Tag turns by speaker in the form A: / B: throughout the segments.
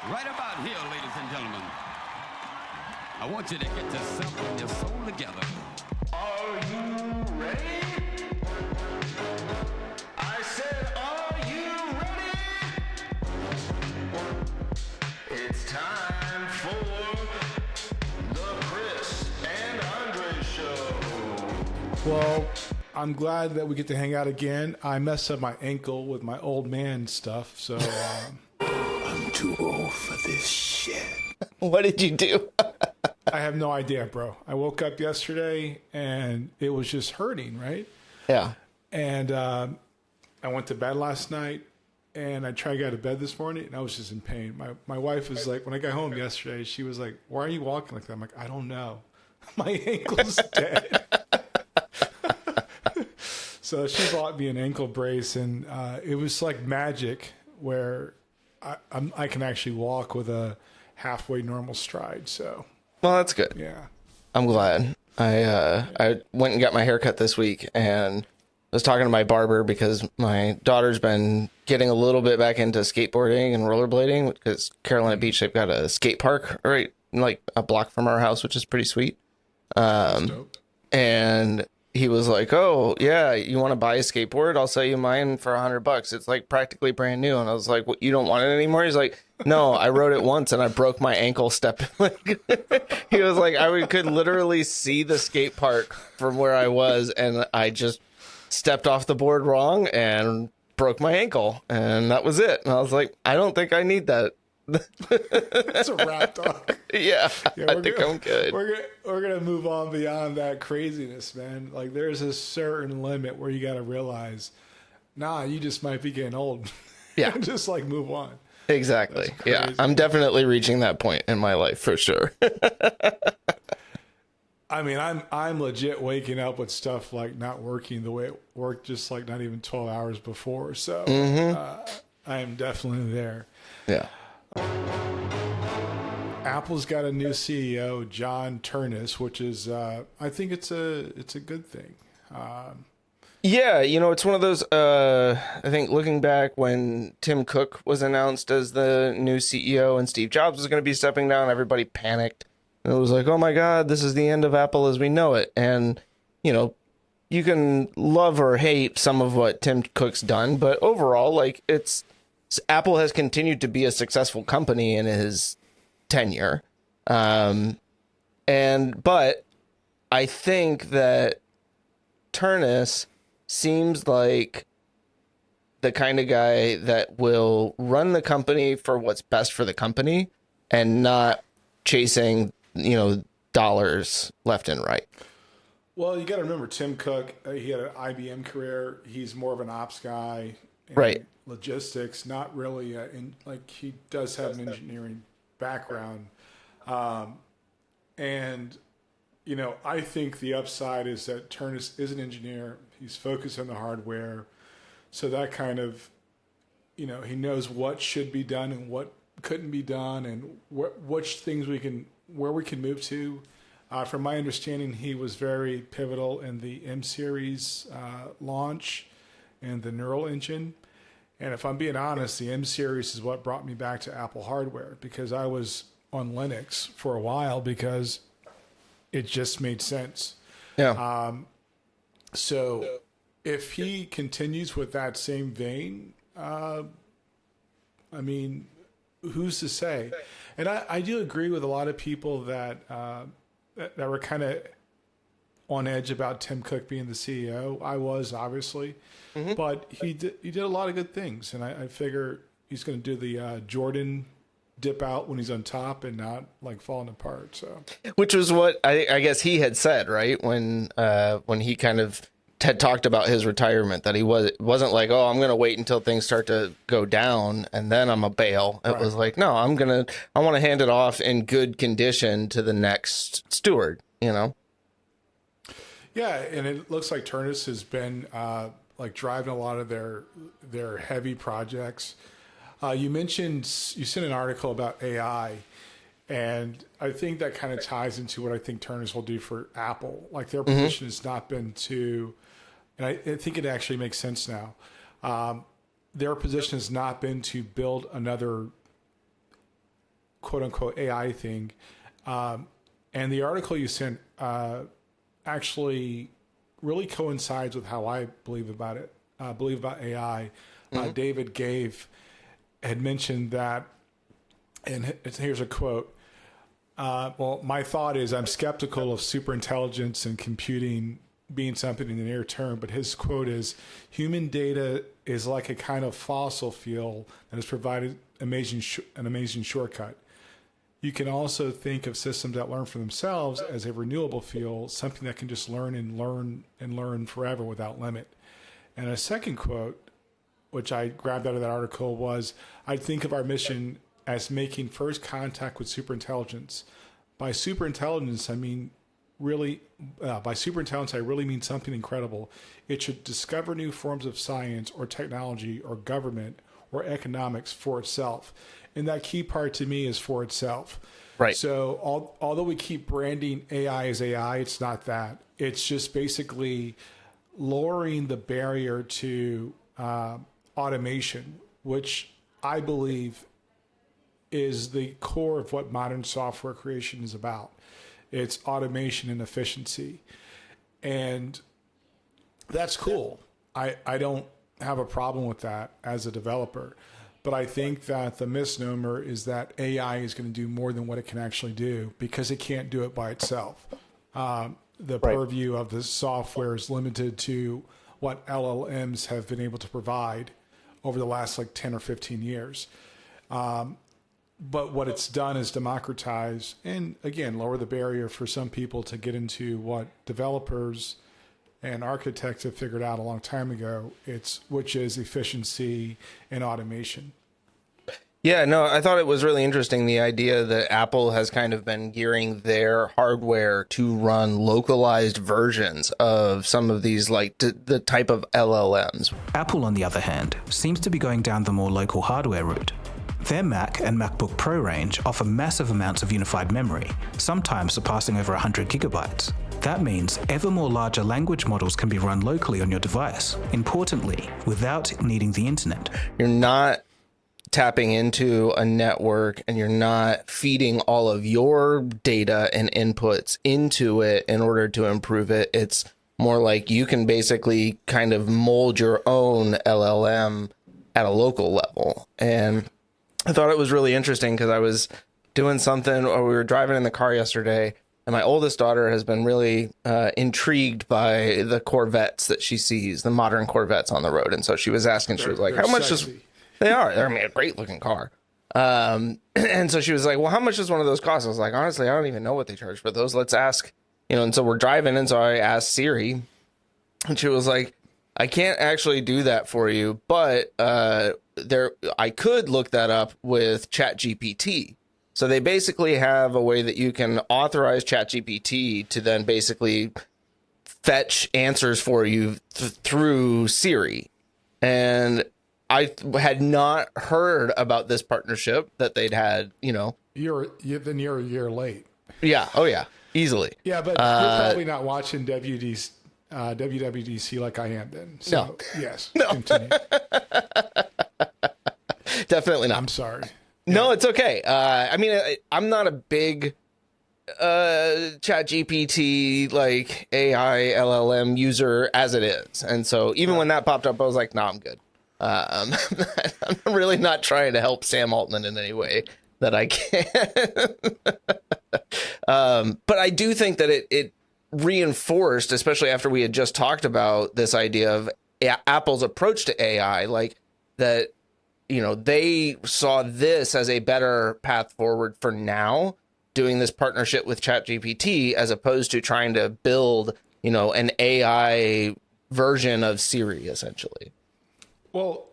A: Right about here, ladies and gentlemen, I want you to get yourself and your soul together.
B: Are you ready? I said, are you ready? It's time for the Chris and Andre Show.
C: Well, I'm glad that we get to hang out again. I messed up my ankle with my old man stuff, so
B: I'm too old for this shit.
D: What did you do?
C: I have no idea, bro. I woke up yesterday and it was just hurting, right?
D: Yeah.
C: And I went to bed last night and I tried to get out of bed this morning and I was just in pain. My wife was like, when I got home yesterday, she was like, why are you walking like that? I'm like, I don't know. My ankle's dead. So she bought me an ankle brace and it was like magic where I can actually walk with a halfway normal stride. So,
D: Well, that's good.
C: yeah.
D: I'm glad. I went and got my hair cut this week and was talking to my barber because my daughter's been getting a little bit back into skateboarding and rollerblading because Carolina Beach, they've got a skate park right like a block from our house, which is pretty sweet.
C: That's dope.
D: And he was like, "Oh yeah, you want to buy a skateboard? I'll sell you mine for $100. It's like practically brand new." And I was like, "What? You don't want it anymore?" He's like, "No, I rode it once and I broke my ankle stepping." He was like, could literally see the skate park from where I was, and I just stepped off the board wrong and broke my ankle, and that was it. And I was like, "I don't think I need that."
C: That's a wrap, dog.
D: Yeah, I think I'm good.
C: We're gonna move on beyond that craziness, man. Like there's a certain limit where you got to realize, nah, you just might be getting old.
D: Yeah.
C: Just like move on.
D: Exactly.
C: That's
D: Yeah,
C: crazy.
D: I'm definitely reaching that point in my life for sure.
C: I mean, I'm legit waking up with stuff like not working the way it worked, just like not even 12 hours before. So I am definitely there.
D: Yeah.
C: Apple's got a new CEO, John Ternus, which is I think it's a good thing.
D: Yeah, it's one of those, I think looking back when Tim Cook was announced as the new CEO and Steve Jobs was going to be stepping down, everybody panicked. And it was like, oh my God, this is the end of Apple as we know it. And, you can love or hate some of what Tim Cook's done, but overall, like Apple has continued to be a successful company in his tenure. But I think that Ternus seems like the kind of guy that will run the company for what's best for the company and not chasing, dollars left and right.
C: Well, you got to remember Tim Cook. He had an IBM career. He's more of an ops guy, and
D: Right.
C: Logistics, not really. He does have an engineering background, and I think the upside is that Ternus is an engineer. He's focused on the hardware, so that kind of, he knows what should be done and what couldn't be done, and which things where we can move to. From my understanding, he was very pivotal in the M series launch and the neural engine. And if I'm being honest, the M series is what brought me back to Apple hardware because I was on Linux for a while because it just made sense.
D: Yeah.
C: So if he continues with that same vein, who's to say? And I do agree with a lot of people that were kind of on edge about Tim Cook being the CEO. I was, obviously. But he did a lot of good things. And I figure he's going to do the Jordan dip out when he's on top and not like falling apart. So,
D: Which was what I guess he had said, right? When he kind of had talked about his retirement, that he wasn't like, oh, I'm going to wait until things start to go down and then I'm a bail. It was like, no, I want to hand it off in good condition to the next steward,
C: Yeah, and it looks like Ternus has been driving a lot of their heavy projects. You sent an article about AI, and I think that kind of ties into what I think Ternus will do for Apple. Like their position has not been to, and I think it actually makes sense now. Their position has not been to build another quote unquote AI thing. And the article you sent actually really coincides with how I believe about it. Believe about AI. David had mentioned that, and here's a quote. Well, my thought is I'm skeptical of superintelligence and computing being something in the near term, but his quote is, human data is like a kind of fossil fuel that has provided an amazing shortcut. You can also think of systems that learn for themselves as a renewable fuel, something that can just learn and learn and learn forever without limit. And a second quote, which I grabbed out of that article, was, I think of our mission as making first contact with superintelligence. By superintelligence, I mean I really mean something incredible. It should discover new forms of science or technology or government or economics for itself. And that key part to me is for itself.
D: Right.
C: So although we keep branding AI as AI, it's not that. It's just basically lowering the barrier to automation, which I believe is the core of what modern software creation is about. It's automation and efficiency. And that's cool. I don't have a problem with that as a developer. But I think that the misnomer is that AI is going to do more than what it can actually do, because it can't do it by itself. The purview of the software is limited to what LLMs have been able to provide over the last 10 or 15 years. But what it's done is democratize and, again, lower the barrier for some people to get into what developers and architects have figured out a long time ago, which is efficiency and automation.
D: Yeah, no, I thought it was really interesting, the idea that Apple has kind of been gearing their hardware to run localized versions of some of these, the type of LLMs.
E: Apple, on the other hand, seems to be going down the more local hardware route. Their Mac and MacBook Pro range offer massive amounts of unified memory, sometimes surpassing over 100 gigabytes. That means ever more larger language models can be run locally on your device, importantly, without needing the internet.
D: You're not tapping into a network and you're not feeding all of your data and inputs into it in order to improve it. It's more like you can basically kind of mold your own LLM at a local level. And I thought it was really interesting because I was doing something, or we were driving in the car yesterday, and my oldest daughter has been really intrigued by the Corvettes that she sees, the modern Corvettes on the road. And so she was asking, she was like, how much does... They are. They're a great looking car. And so she was like, well, how much does one of those cost? I was like, honestly, I don't even know what they charge for those. Let's ask, and so we're driving. And so I asked Siri, and she was like, I can't actually do that for you, but I could look that up with ChatGPT. So they basically have a way that you can authorize ChatGPT to then basically fetch answers for you through Siri. And I had not heard about this partnership that they'd had, Then
C: you're a year late.
D: Yeah. Oh, yeah. Easily.
C: Yeah, but you're probably not watching WWDC like I am then. So,
D: no.
C: Yes. No. Continue.
D: Definitely not.
C: I'm sorry.
D: No, it's okay. I'm not a big ChatGPT AI LLM user as it is. And so even when that popped up, I was like, nah, I'm good. I'm really not trying to help Sam Altman in any way that I can. But I do think that it reinforced, especially after we had just talked about this idea of Apple's approach to AI, that, they saw this as a better path forward for now, doing this partnership with ChatGPT, as opposed to trying to build, an AI version of Siri, essentially.
C: Well,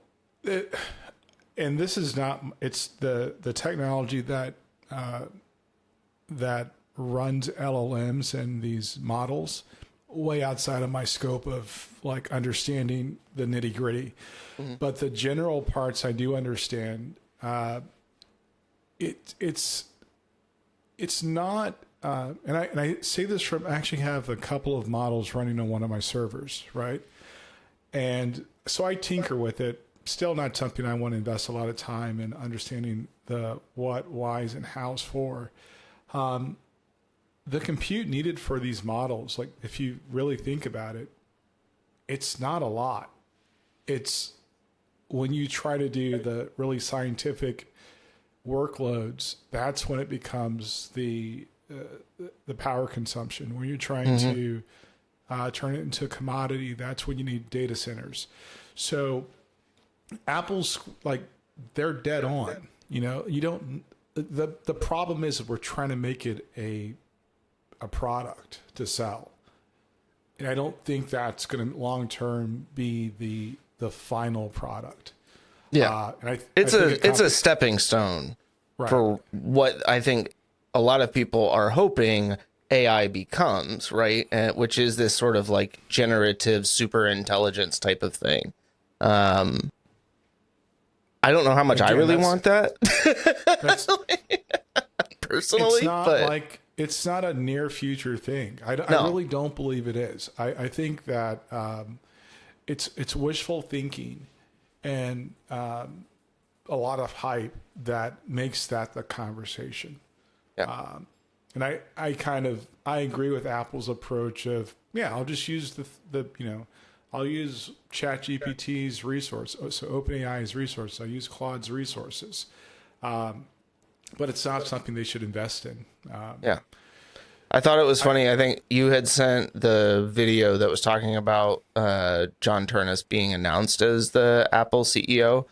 C: and this is not, it's the technology that that runs LLMs and these models way outside of my scope of understanding the nitty gritty. Mm-hmm. But the general parts I do understand. It's not, and I say this from, I actually have a couple of models running on one of my servers, right? And so I tinker with it. Still not something I want to invest a lot of time in understanding the what, whys, and hows for. The compute needed for these models, like if you really think about it, it's not a lot. It's when you try to do the really scientific workloads, that's when it becomes the power consumption. When you're trying to turn it into a commodity, that's when you need data centers. So Apple's like, they're dead on. You know, you don't. The problem is we're trying to make it a product to sell, and I don't think that's going to long term be the final product.
D: Yeah,
C: and
D: it's a stepping stone for what I think a lot of people are hoping AI becomes, right? Which is this sort of like generative super intelligence type of thing. I don't know how much I really want that.
C: That's,
D: personally,
C: it's not
D: but
C: like it's not a near future thing. I really don't believe it is. I think that it's wishful thinking and a lot of hype that makes that the conversation.
D: yeah.
C: And I agree with Apple's approach of, I'll just use I'll use ChatGPT's resource, so OpenAI's resource. I use Claude's resources, but it's not something they should invest in.
D: Yeah. I thought it was funny. I think you had sent the video that was talking about John Ternus being announced as the Apple CEO.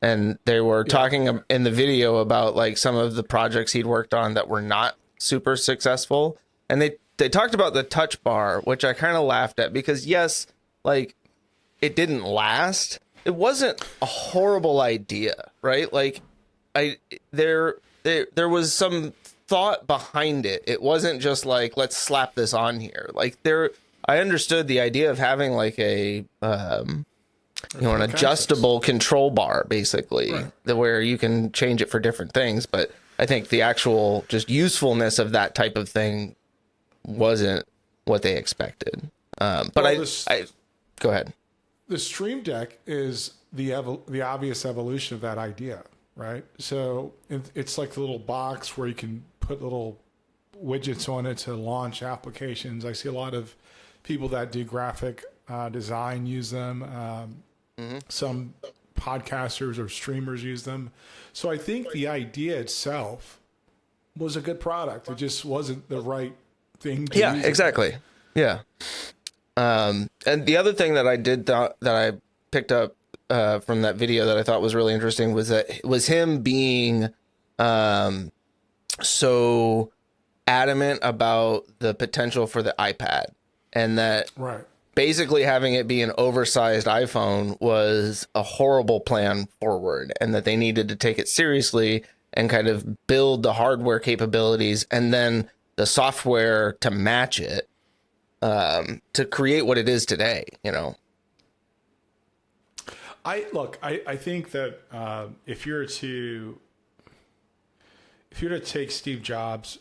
D: And they were talking in the video about like some of the projects he'd worked on that were not super successful. And they talked about the touch bar, which I kind of laughed at because yes, like it didn't last. It wasn't a horrible idea, right? Like there was some thought behind it. It wasn't just like, let's slap this on here. Like I understood the idea of having like a, an adjustable control bar, basically, where you can change it for different things. But I think the actual just usefulness of that type of thing wasn't what they expected. But go ahead.
C: The Stream Deck is the obvious evolution of that idea, right? So it's like the little box where you can put little widgets on it to launch applications. I see a lot of people that do graphic design use them. Some podcasters or streamers use them. So I think the idea itself was a good product. It just wasn't the right thing to use.
D: Exactly. Yeah. And the other thing that I did that I picked up from that video that I thought was really interesting was him being so adamant about the potential for the iPad, and that basically having it be an oversized iPhone was a horrible plan forward, and that they needed to take it seriously and kind of build the hardware capabilities and then the software to match it to create what it is today, you know.
C: I think that if you're to take Steve Jobs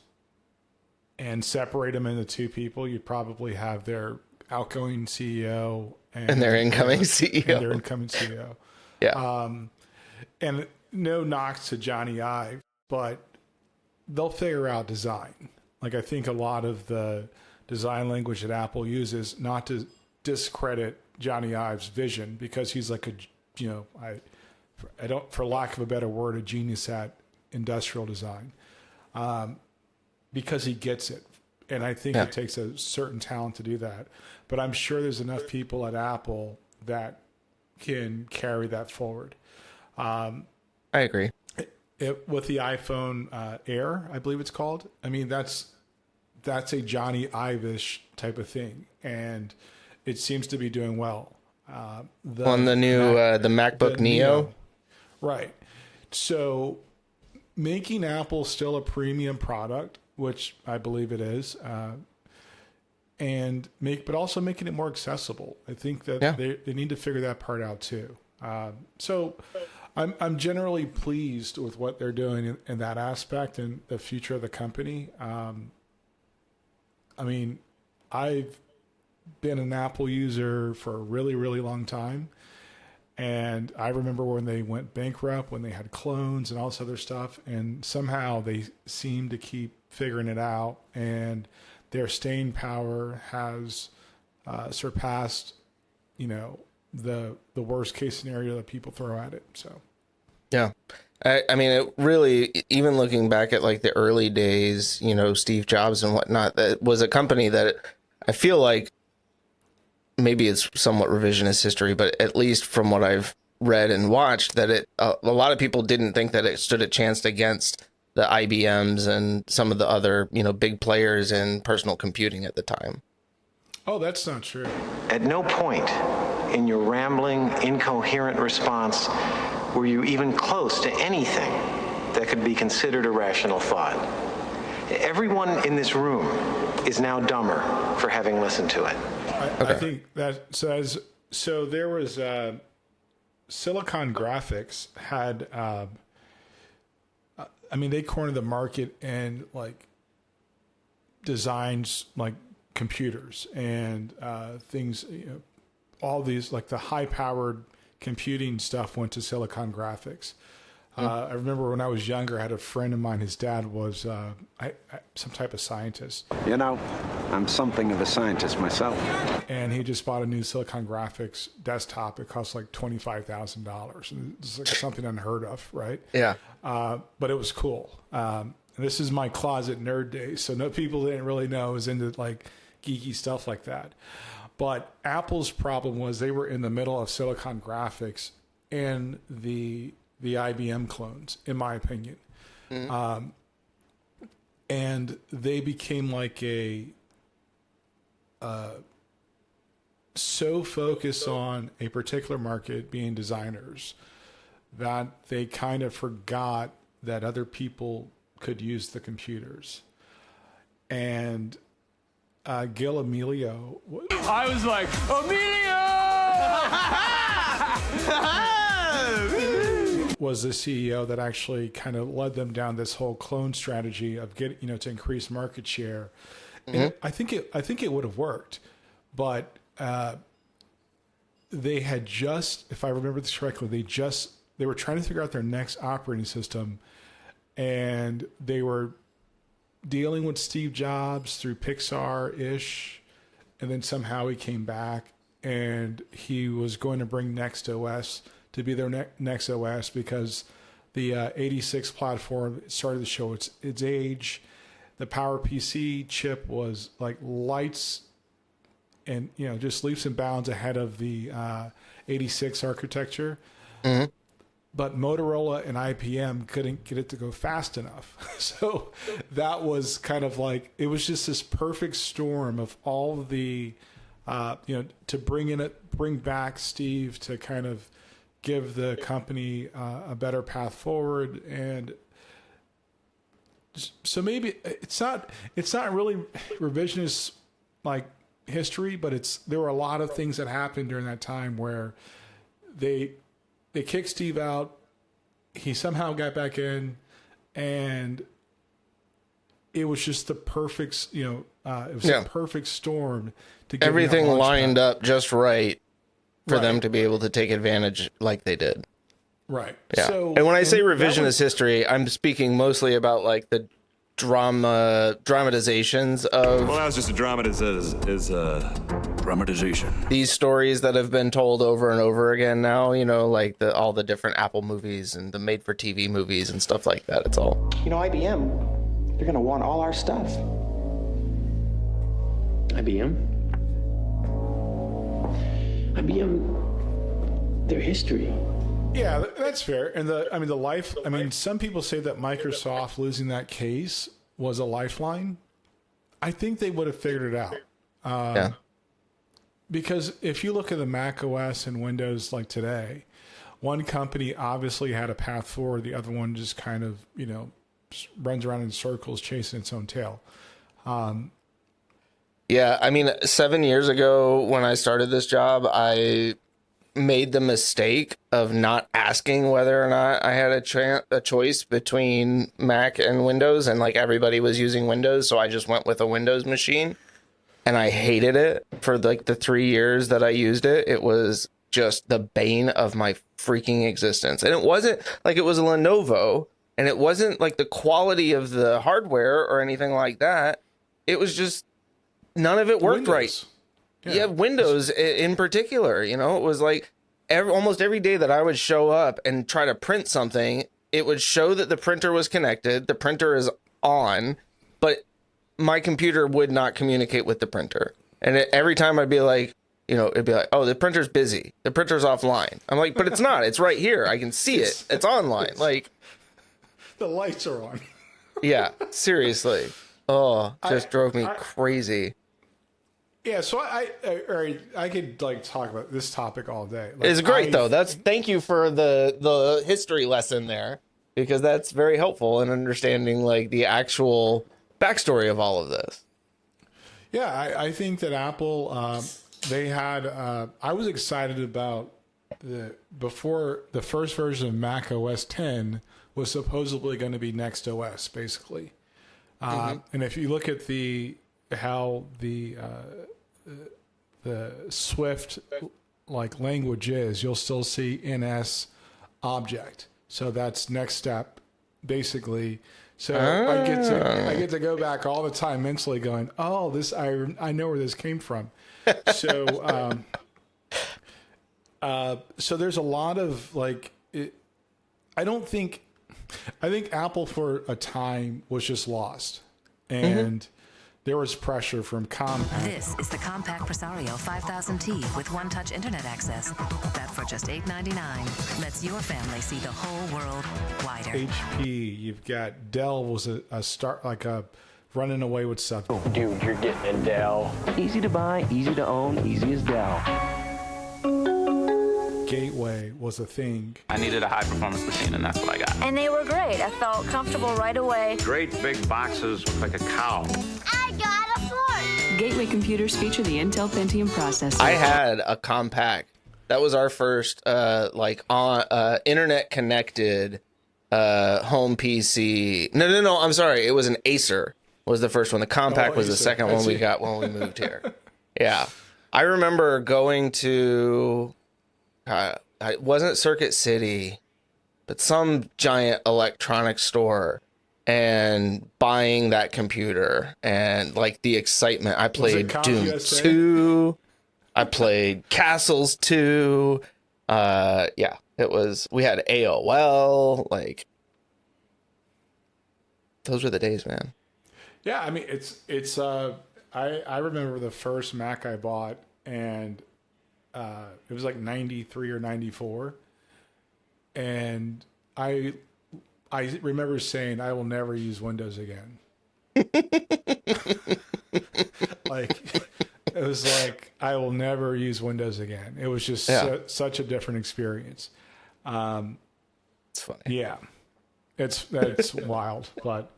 C: and separate them into two people, you'd probably have their outgoing CEO and
D: their incoming CEO.
C: And their incoming CEO.
D: Yeah.
C: And no knocks to Johnny Ive, but they'll figure out design. Like I think a lot of the design language that Apple uses, not to discredit Johnny Ive's vision, because he's like I don't, for lack of a better word, a genius at industrial design, because he gets it. And I think it takes a certain talent to do that. But I'm sure there's enough people at Apple that can carry that forward.
D: I agree.
C: With the iPhone Air, I believe it's called. I mean, that's a Johnny Ive-ish type of thing, and it seems to be doing well.
D: On the new the MacBook Neo,
C: right? So making Apple still a premium product, which I believe it is, but also making it more accessible. I think that they need to figure that part out too. So I'm generally pleased with what they're doing in that aspect and the future of the company. I mean, I've been an Apple user for a really, really long time, And I remember when they went bankrupt, when they had clones and all this other stuff, and somehow they seem to keep figuring it out, and their staying power has surpassed, the worst case scenario that people throw at it. So,
D: Yeah. I mean, it really, even looking back at like the early days, Steve Jobs and whatnot, that was a company that I feel like maybe it's somewhat revisionist history, but at least from what I've read and watched, that a lot of people didn't think that it stood a chance against the IBMs and some of the other, big players in personal computing at the time.
C: oh, that's not true.
F: At no point in your rambling, incoherent response were you even close to anything that could be considered a rational thought. Everyone in this room is now dumber for having listened to it.
C: I think that so there was Silicon Graphics had they cornered the market and like designs like computers and things, all these like the high powered computing stuff went to Silicon Graphics. I remember when I was younger, I had a friend of mine, his dad was some type of scientist.
G: I'm something of a scientist myself.
C: And he just bought a new Silicon Graphics desktop. It cost like $25,000. It's like something unheard of, right?
D: Yeah.
C: But it was cool. And this is my closet nerd days, so no people didn't really know I was into like geeky stuff like that. But Apple's problem was they were in the middle of Silicon Graphics and the IBM clones, in my opinion. And they became like so focused on a particular market being designers that they kind of forgot that other people could use the computers. And Gil Amelio.
A: I was like, Emilio!
C: Was the CEO that actually kind of led them down this whole clone strategy of getting, to increase market share. And I think it would have worked, but they had just, if I remember this correctly, they were trying to figure out their next operating system, and they were dealing with Steve Jobs through Pixar-ish, and then somehow he came back and he was going to bring Next OS to be their next OS because the 86 platform started to show its age. The PowerPC chip was like lights and, just leaps and bounds ahead of the 86 architecture. But Motorola and IBM couldn't get it to go fast enough. So that was kind of like, it was just this perfect storm of all the, to bring back Steve to kind of give the company a better path forward. And so maybe it's not really revisionist like history, but there were a lot of things that happened during that time where they kicked Steve out. He somehow got back in, and it was just the perfect, it was a perfect storm to get
D: everything lined up just right for them to be able to take advantage like they did.
C: Right.
D: Yeah.
C: So,
D: and when I say revisionist history, I'm speaking mostly about like the dramatizations of.
H: Well, that was just a dramatization.
D: These stories that have been told over and over again now, like all the different Apple movies and the made-for-TV movies and stuff like that. It's all.
F: IBM, they're going to want all our stuff. IBM, their history.
C: Yeah, that's fair. And some people say that Microsoft losing that case was a lifeline. I think they would have figured it out. Because if you look at the macOS and Windows like today, one company obviously had a path forward. The other one just kind of, runs around in circles chasing its own tail.
D: 7 years ago when I started this job, I made the mistake of not asking whether or not I had a choice between Mac and Windows, and like everybody was using Windows, so I just went with a Windows machine, and I hated it for like the 3 years that I used it. It was just the bane of my freaking existence. And it wasn't like it was a Lenovo, and it wasn't like the quality of the hardware or anything like that. It was just none of it worked right. Yeah, Windows in particular, you know, it was like almost every day that I would show up and try to print something, it would show that the printer was connected, the printer is on, but my computer would not communicate with the printer. And every time I'd be like, you know, it'd be like, oh, the printer's busy. The printer's offline. I'm like, but it's not. It's right here. I can see it. It's online. Like,
C: the lights are on.
D: Yeah, seriously. Oh, just drove me crazy.
C: Yeah, so I could like talk about this topic all day. Like,
D: it's great though. Thank you for the history lesson there, because that's very helpful in understanding like the actual backstory of all of this.
C: Yeah, I think that Apple they had I was excited about before the first version of macOS 10 was supposedly going to be Next OS, basically. And if you look at how the Swift like language is, you'll still see NS object. So that's next step, basically. So I get to go back all the time mentally going, oh, this I know where this came from. So so there's a lot of like I think Apple for a time was just lost, and there was pressure from Compaq.
H: This is the Compaq Presario 5000T with one-touch internet access. That for just $8.99 lets your family see the whole world wider.
C: HP, you've got Dell was a start like a running away with stuff.
B: Dude, you're getting a Dell. Easy to buy, easy to own, easy as Dell.
C: Gateway was a thing.
I: I needed a high-performance machine, and that's what I got.
J: And they were great. I felt comfortable right away.
G: Great big boxes like a cow.
J: I got a fork.
K: Gateway computers feature the Intel Pentium processor.
D: I had a Compaq. That was our first internet connected home PC. No. I'm sorry. It was an Acer. Was the first one. The Compaq was the second one we got when we moved here. Yeah, I remember going to. It wasn't Circuit City, but some giant electronics store, and buying that computer and like the excitement. I played Doom 2. I played Castles 2. Yeah, it was. We had AOL. Like, those were the days, man.
C: Yeah, I mean, it's. I remember the first Mac I bought, and it was like 93 or 94, and I remember saying I will never use Windows again. Like, it was like I will never use Windows again. It was just such a different experience.
D: It's funny.
C: Yeah, that's wild, but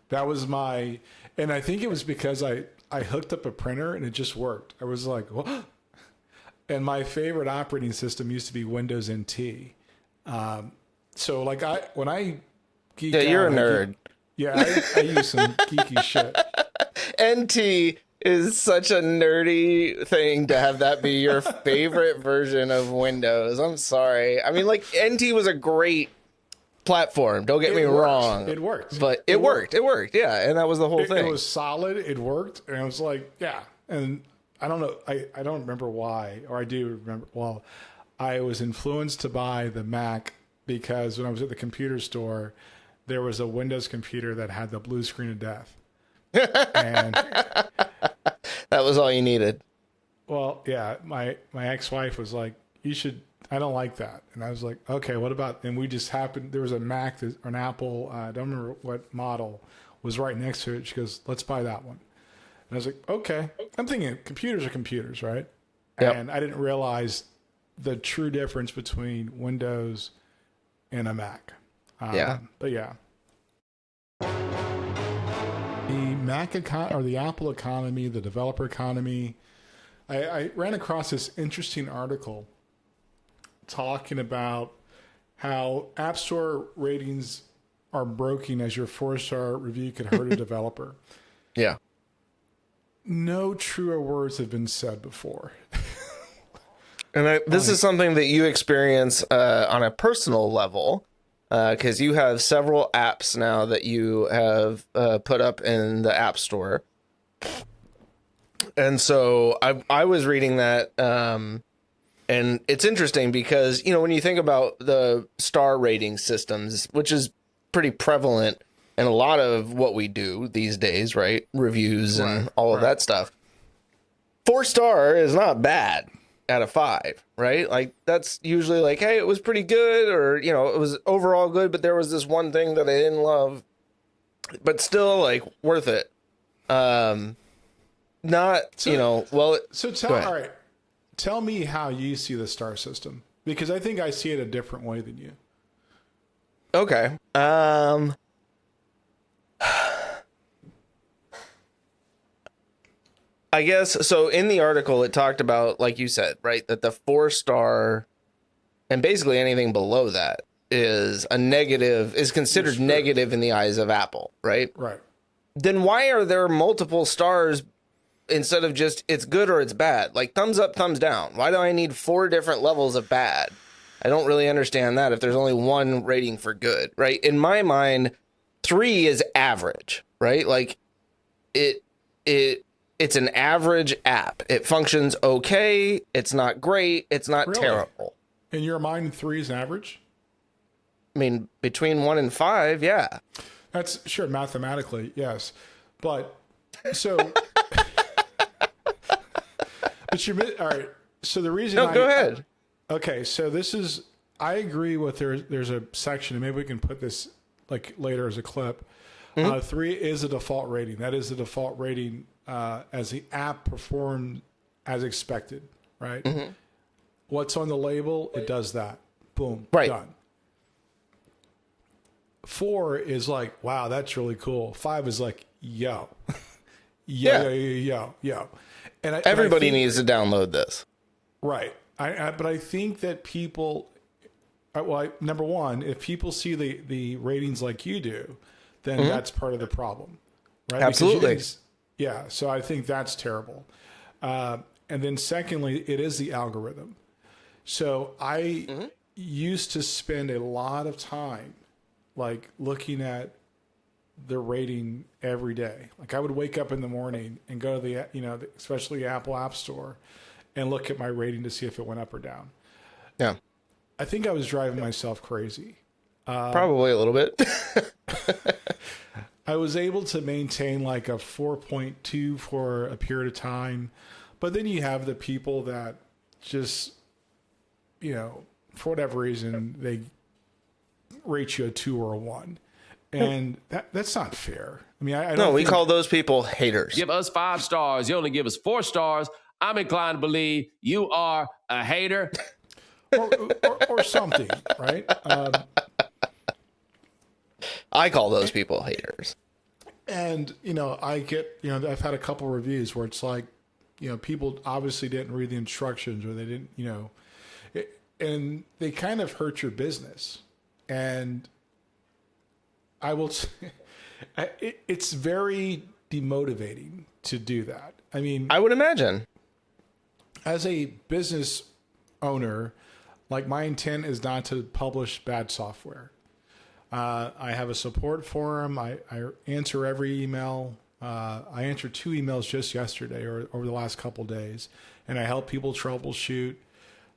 C: that was my, and I think it was because I hooked up a printer and it just worked. I was like, what? And my favorite operating system used to be Windows NT. So like when I geek out,
D: you're a nerd.
C: I use some geeky shit.
D: NT is such a nerdy thing to have that be your favorite version of Windows. I'm sorry. I mean, like, NT was a great platform. Don't get me wrong.
C: It worked.
D: But it worked. It worked. Yeah. And that was the whole thing.
C: It was solid. It worked. And I was like, yeah. And I don't know. I don't remember why, or I do remember. Well, I was influenced to buy the Mac because when I was at the computer store, there was a Windows computer that had the blue screen of death. And
D: that was all you needed.
C: Well, yeah. My ex-wife was like, "You should." I don't like that. And I was like, "Okay, what about?" And we just happened. There was a Mac, or an Apple. I don't remember what model was right next to it. She goes, "Let's buy that one." And I was like, okay. I'm thinking computers are computers, right? Yep. And I didn't realize the true difference between Windows and a Mac. But yeah. The Mac or the Apple economy, the developer economy. I ran across this interesting article talking about how App Store ratings are broken as your 4-star review could hurt a developer.
D: Yeah.
C: No truer words have been said before.
D: And this is something that you experience on a personal level, because you have several apps now that you have put up in the App Store. And so I was reading that, and it's interesting because, you know, when you think about the star rating systems, which is pretty prevalent in a lot of what we do these days, right? Reviews and all of that stuff. 4-star is not bad out of 5, right? Like, that's usually like, hey, it was pretty good, or, you know, it was overall good, but there was this one thing that I didn't love, but still, like, worth it. Not, so, you know, well,
C: so all right, tell me how you see the star system, because I think I see it a different way than you.
D: Okay. I guess, so in the article, it talked about, like you said, right, that the 4-star and basically anything below that is a negative, is considered negative in the eyes of Apple, right?
C: Right.
D: Then why are there multiple stars instead of just it's good or it's bad? Like, thumbs up, thumbs down. Why do I need 4 different levels of bad? I don't really understand that if there's only one rating for good, right? In my mind, 3 is average, right? Like, it's an average app. It functions okay. It's not great. It's not terrible.
C: In your mind, 3 is average?
D: I mean, between 1 and 5, yeah.
C: That's sure, mathematically, yes. But so, but you're all right. So the reason
D: go ahead.
C: Okay, so this is, I agree with there's a section, and maybe we can put this like later as a clip. 3 is a default rating. That is the default rating as the app performed as expected, right? What's on the label, it does that. Boom, done. 4 is like, wow, that's really cool. 5 is like, yo. yo. And
D: everybody needs to download this.
C: Right. But I think that people, number one, if people see the ratings like you do, then that's part of the problem, right?
D: Absolutely.
C: Yeah. So I think that's terrible. And then secondly, it is the algorithm. So I used to spend a lot of time like looking at the rating every day. Like I would wake up in the morning and go to the, especially the Apple App Store, and look at my rating to see if it went up or down.
D: Yeah.
C: I think I was driving myself crazy.
D: Probably a little bit.
C: I was able to maintain like a 4.2 for a period of time. But then you have the people that just, for whatever reason, they rate you a 2 or a 1. And that's not fair. I mean, I don't
D: we call those people haters.
L: Give us 5 stars. You only give us 4 stars. I'm inclined to believe you are a hater.
C: or something, right?
D: I call those people haters.
C: And, I get, I've had a couple reviews where it's like, people obviously didn't read the instructions, or they didn't, and they kind of hurt your business. And I will, it's very demotivating to do that. I mean,
D: I would imagine. As
C: a business owner, like my intent is not to publish bad software. I have a support forum. I answer every email. I answered 2 emails just yesterday or over the last couple of days, and I help people troubleshoot.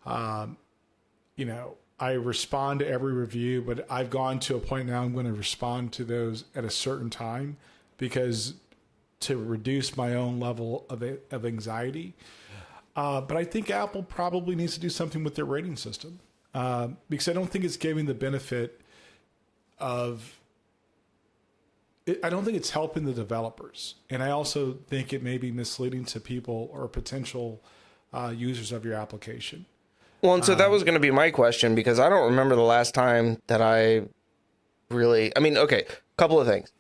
C: I respond to every review, but I've gone to a point now I'm going to respond to those at a certain time, because to reduce my own level of anxiety. But I think Apple probably needs to do something with their rating system, because I don't think it's giving the benefit of it. I don't think it's helping the developers. And I also think it may be misleading to people or potential users of your application.
D: Well, and so that was going to be my question, because I don't remember the last time that a couple of things.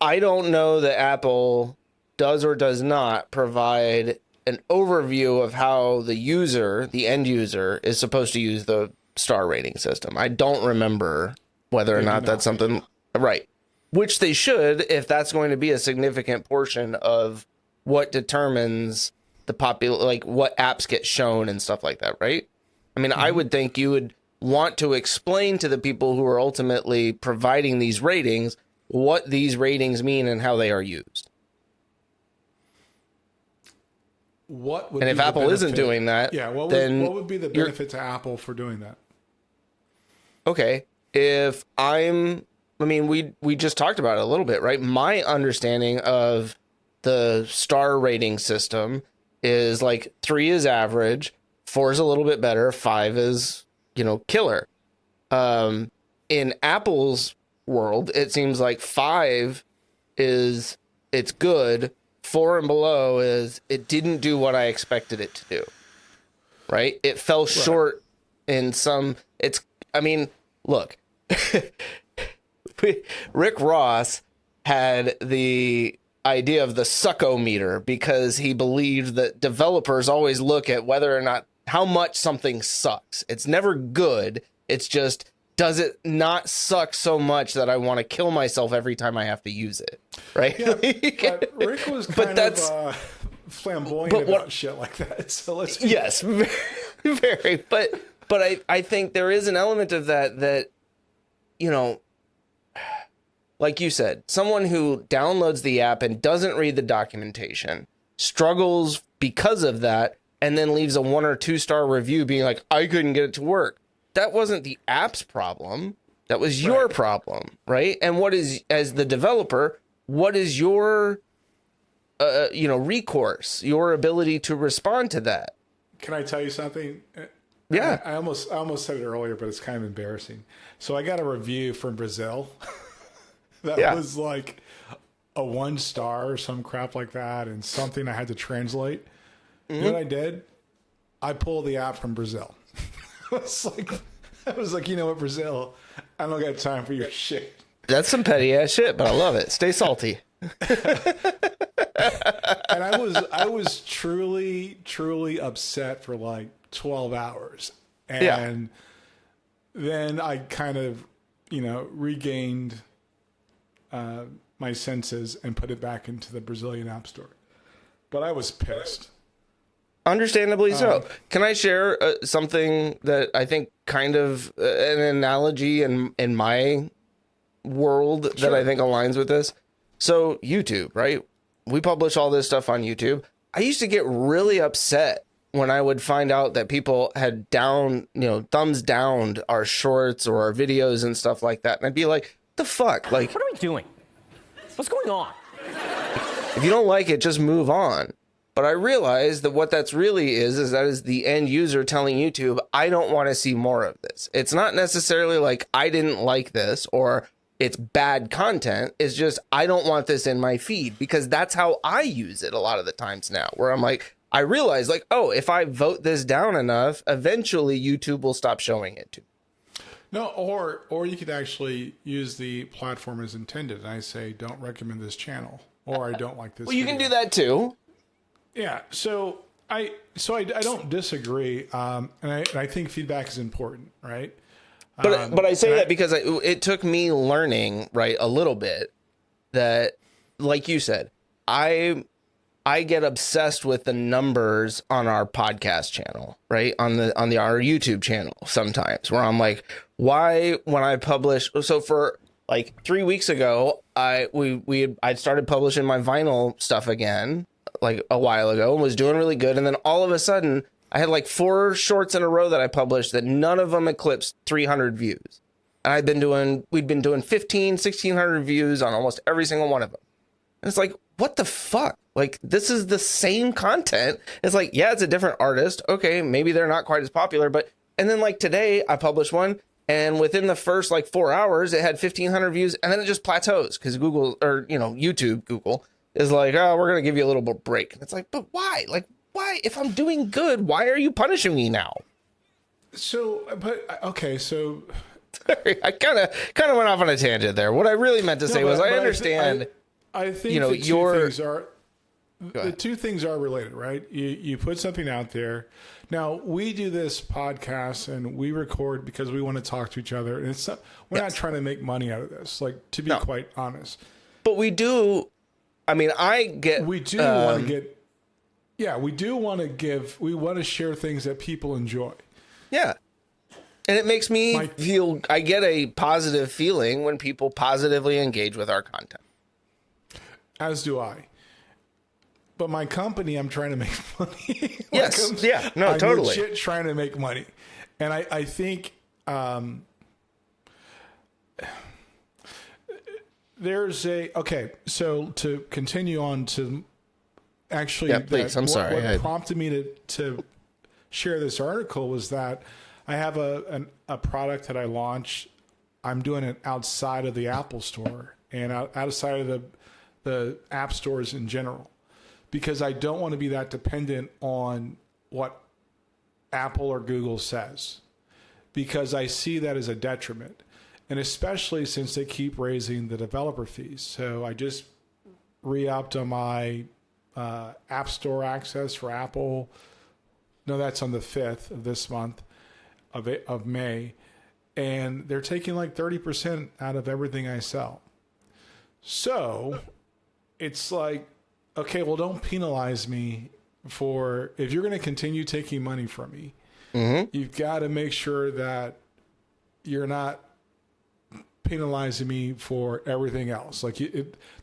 D: I don't know that Apple does or does not provide an overview of how the end user, is supposed to use the star rating system. I don't remember whether or not that's something, right, which they should, if that's going to be a significant portion of what determines like what apps get shown and stuff like that, right? I mean, I would think you would want to explain to the people who are ultimately providing these ratings what these ratings mean and how they are used.
C: What would
D: and if Apple isn't doing that,
C: what would be the benefit to Apple for doing that?
D: Okay, we just talked about it a little bit, right? My understanding of the star rating system is like 3 is average, 4 is a little bit better, 5 is, killer. In Apple's world, it seems like 5 is it's good, 4 and below is it didn't do what I expected it to do. Right? It fell short in some. Look, Rick Ross had the idea of the suckometer because he believed that developers always look at whether or not how much something sucks. It's never good. It's just, does it not suck so much that I want to kill myself every time I have to use it? Right?
C: Yeah, but Rick was kind of flamboyant about shit like that. So let's be
D: yes, very. But I think there is an element of that, like you said, someone who downloads the app and doesn't read the documentation struggles because of that, and then leaves a 1 or 2 star review being like, I couldn't get it to work. That wasn't the app's problem. That was your problem, right? And as the developer, what is your, recourse, your ability to respond to that?
C: Can I tell you something?
D: Yeah.
C: I almost said it earlier, but it's kind of embarrassing. So I got a review from Brazil that was like a 1 star or some crap like that, and something I had to translate. You know what I did? I pulled the app from Brazil. I was like, you know what, Brazil, I don't got time for your shit.
D: That's some petty ass shit, but I love it. Stay salty.
C: And I was truly, truly upset for like 12 hours. And then I kind of, regained my senses and put it back into the Brazilian app store. But I was pissed.
D: Understandably so. Can I share something that I think kind of an analogy in my world that I think aligns with this? So YouTube, right? We publish all this stuff on YouTube. I used to get really upset when I would find out that people had thumbs downed our shorts or our videos and stuff like that. And I'd be like, the fuck? Like,
B: what are we doing? What's going on?
D: If you don't like it, just move on. But I realized that what that's really is that is the end user telling YouTube, I don't want to see more of this. It's not necessarily like I didn't like this or it's bad content. It's just, I don't want this in my feed, because that's how I use it a lot of the times now, where I'm like, I realize like, oh, if I vote this down enough, eventually YouTube will stop showing it to me.
C: No, or you could actually use the platform as intended. And I say, don't recommend this channel, or I don't like this.
D: Well, you can do that too.
C: Yeah, so I don't disagree, and I think feedback is important, right?
D: But I say that because it took me learning, right, a little bit that, like you said, I get obsessed with the numbers on our podcast channel, right, on our YouTube channel sometimes, where I'm like, why when I publish? So for like 3 weeks ago, I started publishing my vinyl stuff again, like a while ago, and was doing really good, and then all of a sudden I had like 4 shorts in a row that I published that none of them eclipsed 300 views, and we'd been doing 1,600 views on almost every single one of them, and it's like, what the fuck? Like, this is the same content. It's like, yeah, it's a different artist, okay, maybe they're not quite as popular, but and then like today I published one, and within the first like 4 hours it had 1,500 views, and then it just plateaus because Google, or Google is like, oh, we're going to give you a little bit break. And it's like, but why? Like, why? If I'm doing good, why are you punishing me now?
C: So,
D: Sorry, I kind of went off on a tangent there. What I really meant to say was, I understand.
C: I think the two things are related, right? You put something out there. Now, we do this podcast and we record because we want to talk to each other. And we're not trying to make money out of this, like, to be quite honest.
D: But we do. I mean, we do
C: want to get Yeah, we do want to share things that people enjoy.
D: Yeah. And it makes me I get a positive feeling when people positively engage with our content.
C: As do I. But my company, I'm trying to make money.
D: Yes. Yeah. No,
C: I'm
D: totally.
C: legit trying to make money. And I think there's so to continue on to actually,
D: yeah, please. I'm sorry.
C: What prompted me to share this article was that I have a product that I launched. I'm doing it outside of the Apple Store and outside of the app stores in general, because I don't want to be that dependent on what Apple or Google says, because I see that as a detriment. And especially since they keep raising the developer fees. So I just re-upped on my App Store access for Apple. No, that's on the 5th of this month of May. And they're taking like 30% out of everything I sell. So it's like, okay, well, don't penalize me for, if you're going to continue taking money from me, you've got to make sure that you're not penalizing me for everything else. Like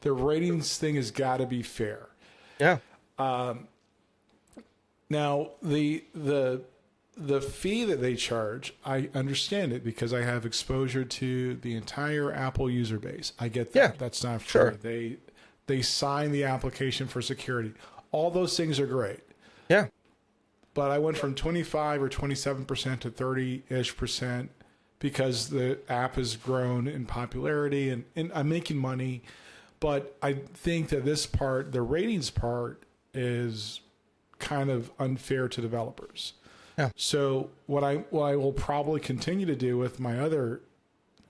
C: the ratings thing has got to be fair.
D: Yeah.
C: Now the fee that they charge, I understand it because I have exposure to the entire Apple user base. I get that.
D: Yeah.
C: That's not fair.
D: Sure.
C: They sign the application for security. All those things are great.
D: Yeah.
C: But I went from 25 or 27% to 30-ish% because the app has grown in popularity and I'm making money. But I think that this part, the ratings part, is kind of unfair to developers.
D: Yeah.
C: So what I will probably continue to do with my other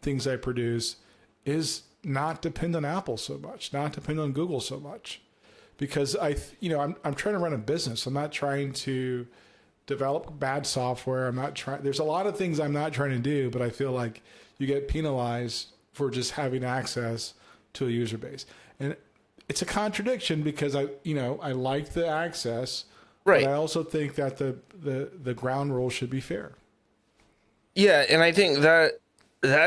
C: things I produce is not depend on Apple so much, not depend on Google so much, because I'm trying to run a business. I'm not trying to develop bad software. There's a lot of things I'm not trying to do, but I feel like you get penalized for just having access to a user base. And it's a contradiction because I like the access,
D: right?
C: But I also think that the ground rules should be fair.
D: Yeah, and I think that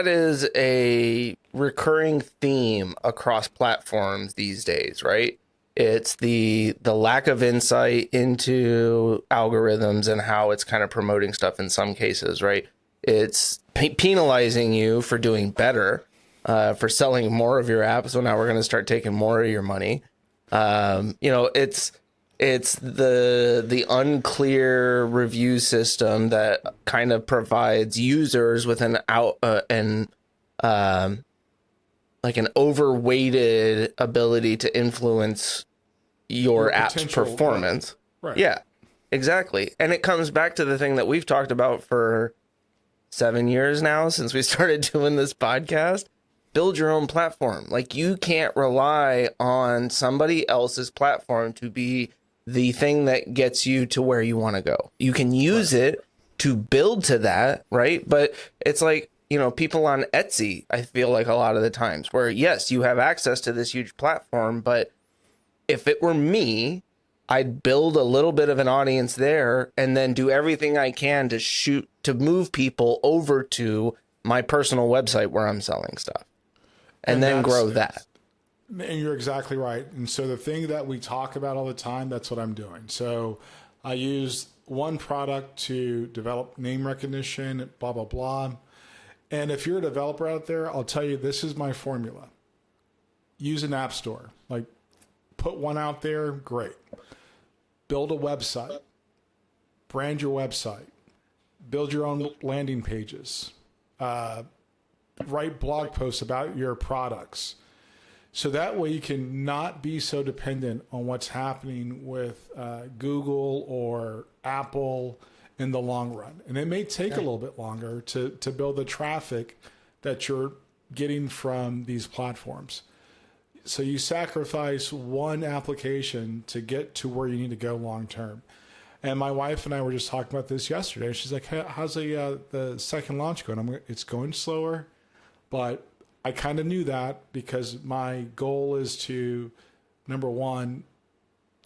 D: is a recurring theme across platforms these days, right? It's the lack of insight into algorithms and how it's kind of promoting stuff in some cases, right? It's penalizing you for doing better, for selling more of your app. So now we're going to start taking more of your money. It's the unclear review system that kind of provides users with an overweighted ability to influence your app's performance.
C: Right.
D: Yeah, exactly. And it comes back to the thing that we've talked about for 7 years now, since we started doing this podcast. Build your own platform. Like, you can't rely on somebody else's platform to be the thing that gets you to where you want to go. You can use it to build to that, right? But it's like, people on Etsy, I feel like a lot of the times, where yes, you have access to this huge platform, but if it were me, I'd build a little bit of an audience there and then do everything I can to move people over to my personal website where I'm selling stuff and then grow that.
C: And you're exactly right. And so the thing that we talk about all the time, that's what I'm doing. So I use one product to develop name recognition, blah, blah, blah. And if you're a developer out there, I'll tell you, this is my formula. Use an app store. Like, put one out there, great. Build a website. Brand your website. Build your own landing pages. Write blog posts about your products. So that way you can not be so dependent on what's happening with Google or Apple in the long run. And it may take a little bit longer to build the traffic that you're getting from these platforms. So you sacrifice one application to get to where you need to go long term. And my wife and I were just talking about this yesterday. She's like, hey, how's the second launch going? It's going slower, but I kind of knew that because my goal is to, number one,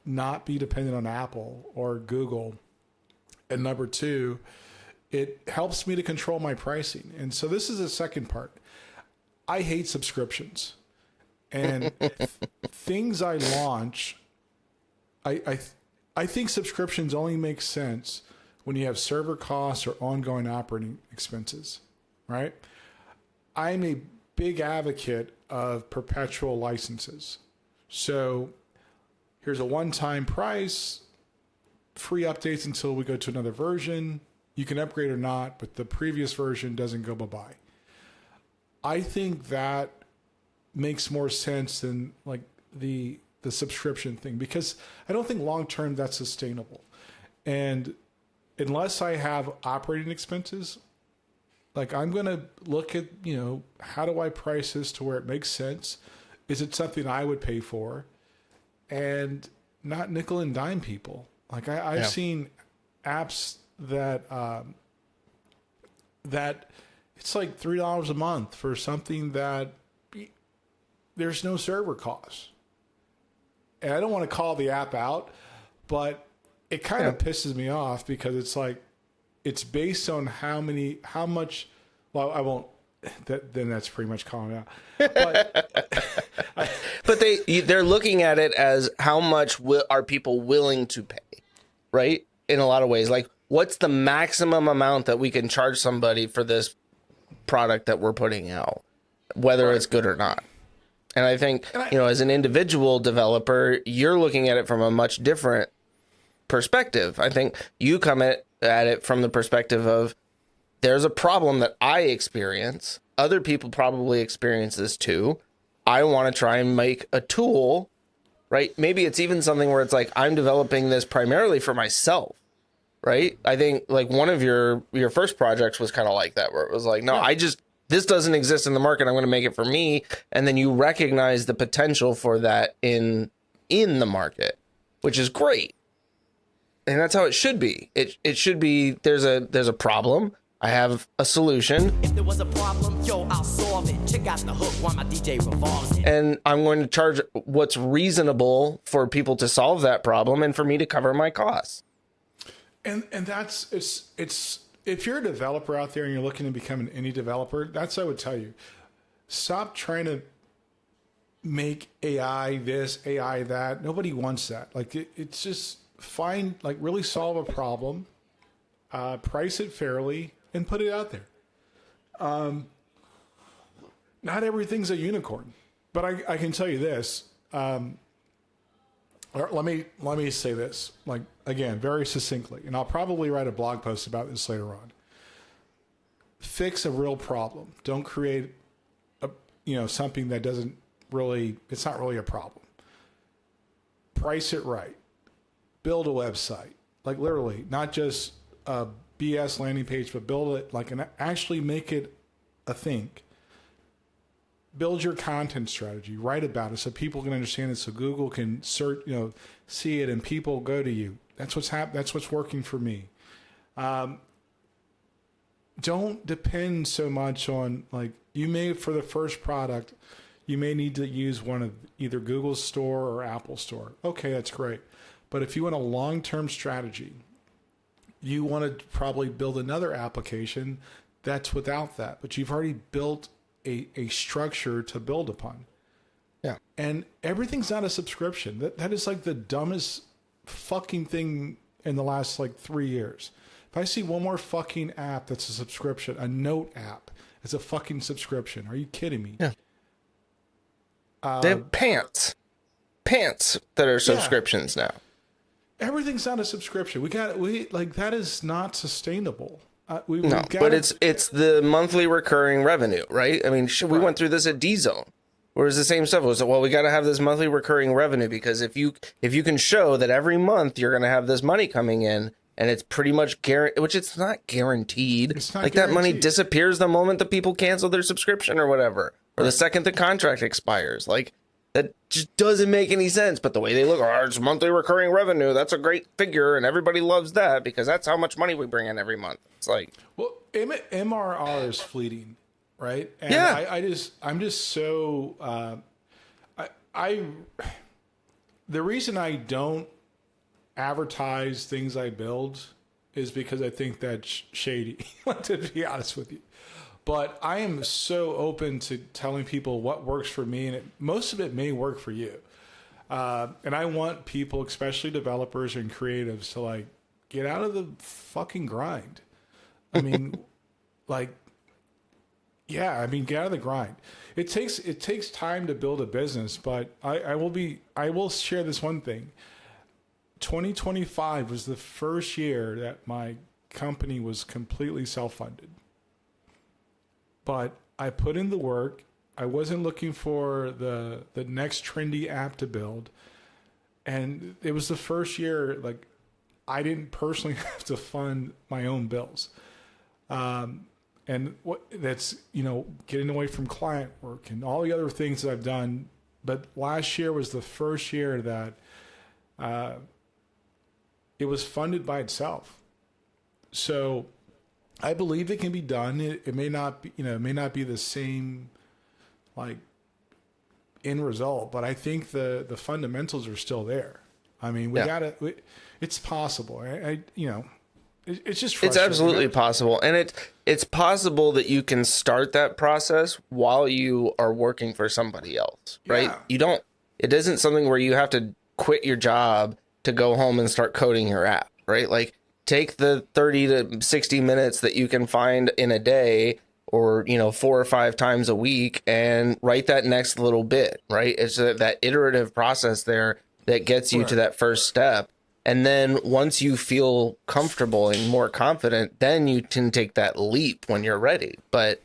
C: not be dependent on Apple or Google. And number two, it helps me to control my pricing. And so this is the second part. I hate subscriptions. And things I launch, I think subscriptions only make sense when you have server costs or ongoing operating expenses, right? I'm a big advocate of perpetual licenses. So here's a one-time price, free updates until we go to another version. You can upgrade or not, but the previous version doesn't go bye-bye. I think that makes more sense than like the subscription thing, because I don't think long-term that's sustainable. And unless I have operating expenses, like I'm going to look at, how do I price this to where it makes sense? Is it something I would pay for? And not nickel and dime people. Like I've seen apps that it's like $3 a month for something that there's no server costs. And I don't want to call the app out, but it kind of pisses me off because it's like, it's based on how much, well, I won't, then that's pretty much calling it out.
D: But they're looking at it as how much are people willing to pay, right? In a lot of ways, like what's the maximum amount that we can charge somebody for this product that we're putting out, whether it's good or not. And I think, as an individual developer, you're looking at it from a much different perspective. I think you come at it from the perspective of there's a problem that I experience. Other people probably experience this too. I want to try and make a tool, right? Maybe it's even something where it's like, I'm developing this primarily for myself, right? I think like one of your first projects was kind of like that, where it was like, no, this doesn't exist in the market. I'm going to make it for me. And then you recognize the potential for that in the market, which is great. And that's how it should be. It should be, there's a problem. I have a solution. If there was a problem, I'll solve it. Check out the hook while my DJ revolves it. And I'm going to charge what's reasonable for people to solve that problem and for me to cover my costs.
C: And that's, it's if you're a developer out there and you're looking to become an indie developer, that's what I would tell you. Stop trying to make AI this, AI that. Nobody wants that. Like it's just really solve a problem, price it fairly, and put it out there. Not everything's a unicorn, but I can tell you this. Let me say this, like, again, very succinctly, and I'll probably write a blog post about this later on. Fix a real problem. Don't create something that it's not really a problem. Price it right. Build a website, like literally, not just a BS landing page, but build it actually make it a thing. Build your content strategy, write about it so people can understand it, so Google can search, see it, and people go to you. That's what's working for me. Don't depend so much on for the first product, you may need to use one of either Google's store or Apple store. Okay, that's great. But if you want a long-term strategy, you want to probably build another application that's without that, but you've already built a structure to build upon.
D: Yeah.
C: And everything's not a subscription. That is like the dumbest fucking thing in the last 3 years. If I see one more fucking app that's a subscription, a note app, it's a fucking subscription. Are you kidding me?
D: Yeah. They have pants that are subscriptions now.
C: Everything's not a subscription. That is not sustainable.
D: But it's the monthly recurring revenue, right? I mean, we went through this at D-Zone, where it's the same stuff. It was we got to have this monthly recurring revenue, because if you can show that every month you're going to have this money coming in, and it's pretty much guaranteed, which it's not guaranteed.
C: It's not
D: guaranteed. That money disappears the moment that people cancel their subscription or whatever, or the second the contract expires. That just doesn't make any sense. But the way they look, it's monthly recurring revenue. That's a great figure, and everybody loves that because that's how much money we bring in every month. It's
C: MRR is fleeting, right? And I'm just so the reason I don't advertise things I build is because I think that's shady, to be honest with you. But I am so open to telling people what works for me, and most of it may work for you. And I want people, especially developers and creatives, to like get out of the fucking grind. I mean, get out of the grind. It takes time to build a business, but I will share this one thing. 2025 was the first year that my company was completely self-funded. But I put in the work. I wasn't looking for the next trendy app to build. And it was the first year, like, I didn't personally have to fund my own bills. And that's getting away from client work and all the other things that I've done. But last year was the first year that it was funded by itself. So I believe it can be done. It may not be, it may not be the same like end result, but I think the fundamentals are still there. I mean, it's possible. It's just frustrating.
D: It's absolutely possible. And it's possible that you can start that process while you are working for somebody else, right? Yeah. It isn't something where you have to quit your job to go home and start coding your app, right? Like, take the 30 to 60 minutes that you can find in a day or, 4 or 5 times a week and write that next little bit, right? It's that iterative process there that gets you to that first step. And then once you feel comfortable and more confident, then you can take that leap when you're ready. But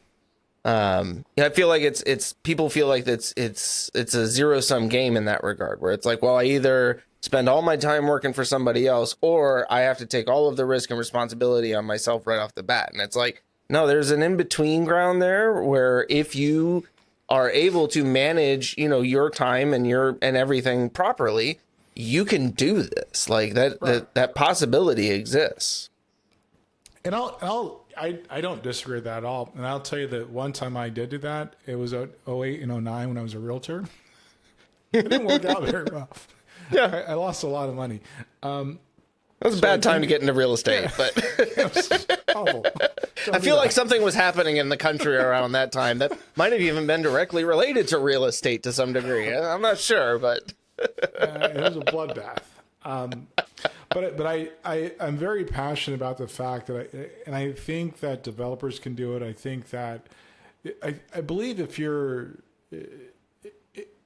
D: I feel like it's people feel like it's a zero-sum game in that regard, where it's like, well, I either spend all my time working for somebody else, or I have to take all of the risk and responsibility on myself right off the bat. And it's like, no, there's an in-between ground there where if you are able to manage, your time and everything properly, you can do this. Like that possibility exists.
C: And I don't disagree with that at all. And I'll tell you that one time I did do that, it was 2008 and 2009 when I was a realtor. It didn't work out very well. Yeah, I lost a lot of money. That
D: was a bad time to get into real estate, but I feel like something was happening in the country around that time that might have even been directly related to real estate to some degree. I'm not sure, but
C: it was a bloodbath. But I'm very passionate about the fact that I think that developers can do it. I think that I believe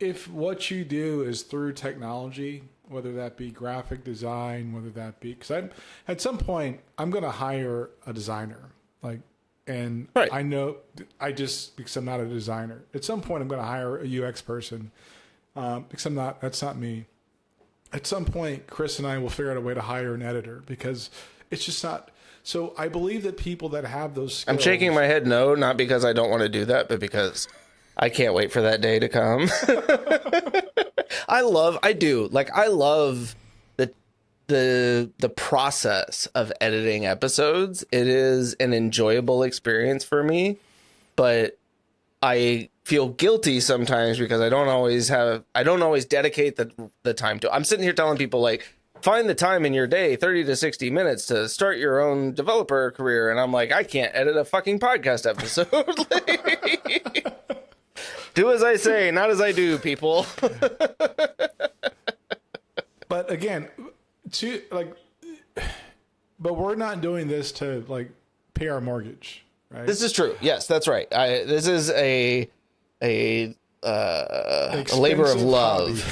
C: if what you do is through technology, whether that be graphic design, whether that be, because at some point I'm going to hire a designer, right. I know because I'm not a designer. At some point I'm going to hire a UX person, because that's not me. At some point, Chris and I will figure out a way to hire an editor because it's just not. So I believe that people that have those skills.
D: I'm shaking my head no, not because I don't want to do that, but because I can't wait for that day to come. I love the process of editing episodes. It is an enjoyable experience for me, but I feel guilty sometimes because I don't always dedicate the time to. I'm sitting here telling people, like, find the time in your day, 30 to 60 minutes to start your own developer career. And I'm like, I can't edit a fucking podcast episode. Do as I say, not as I do, people.
C: But again, but we're not doing this to pay our mortgage, right?
D: This is true. Yes, that's right. This is a labor of love.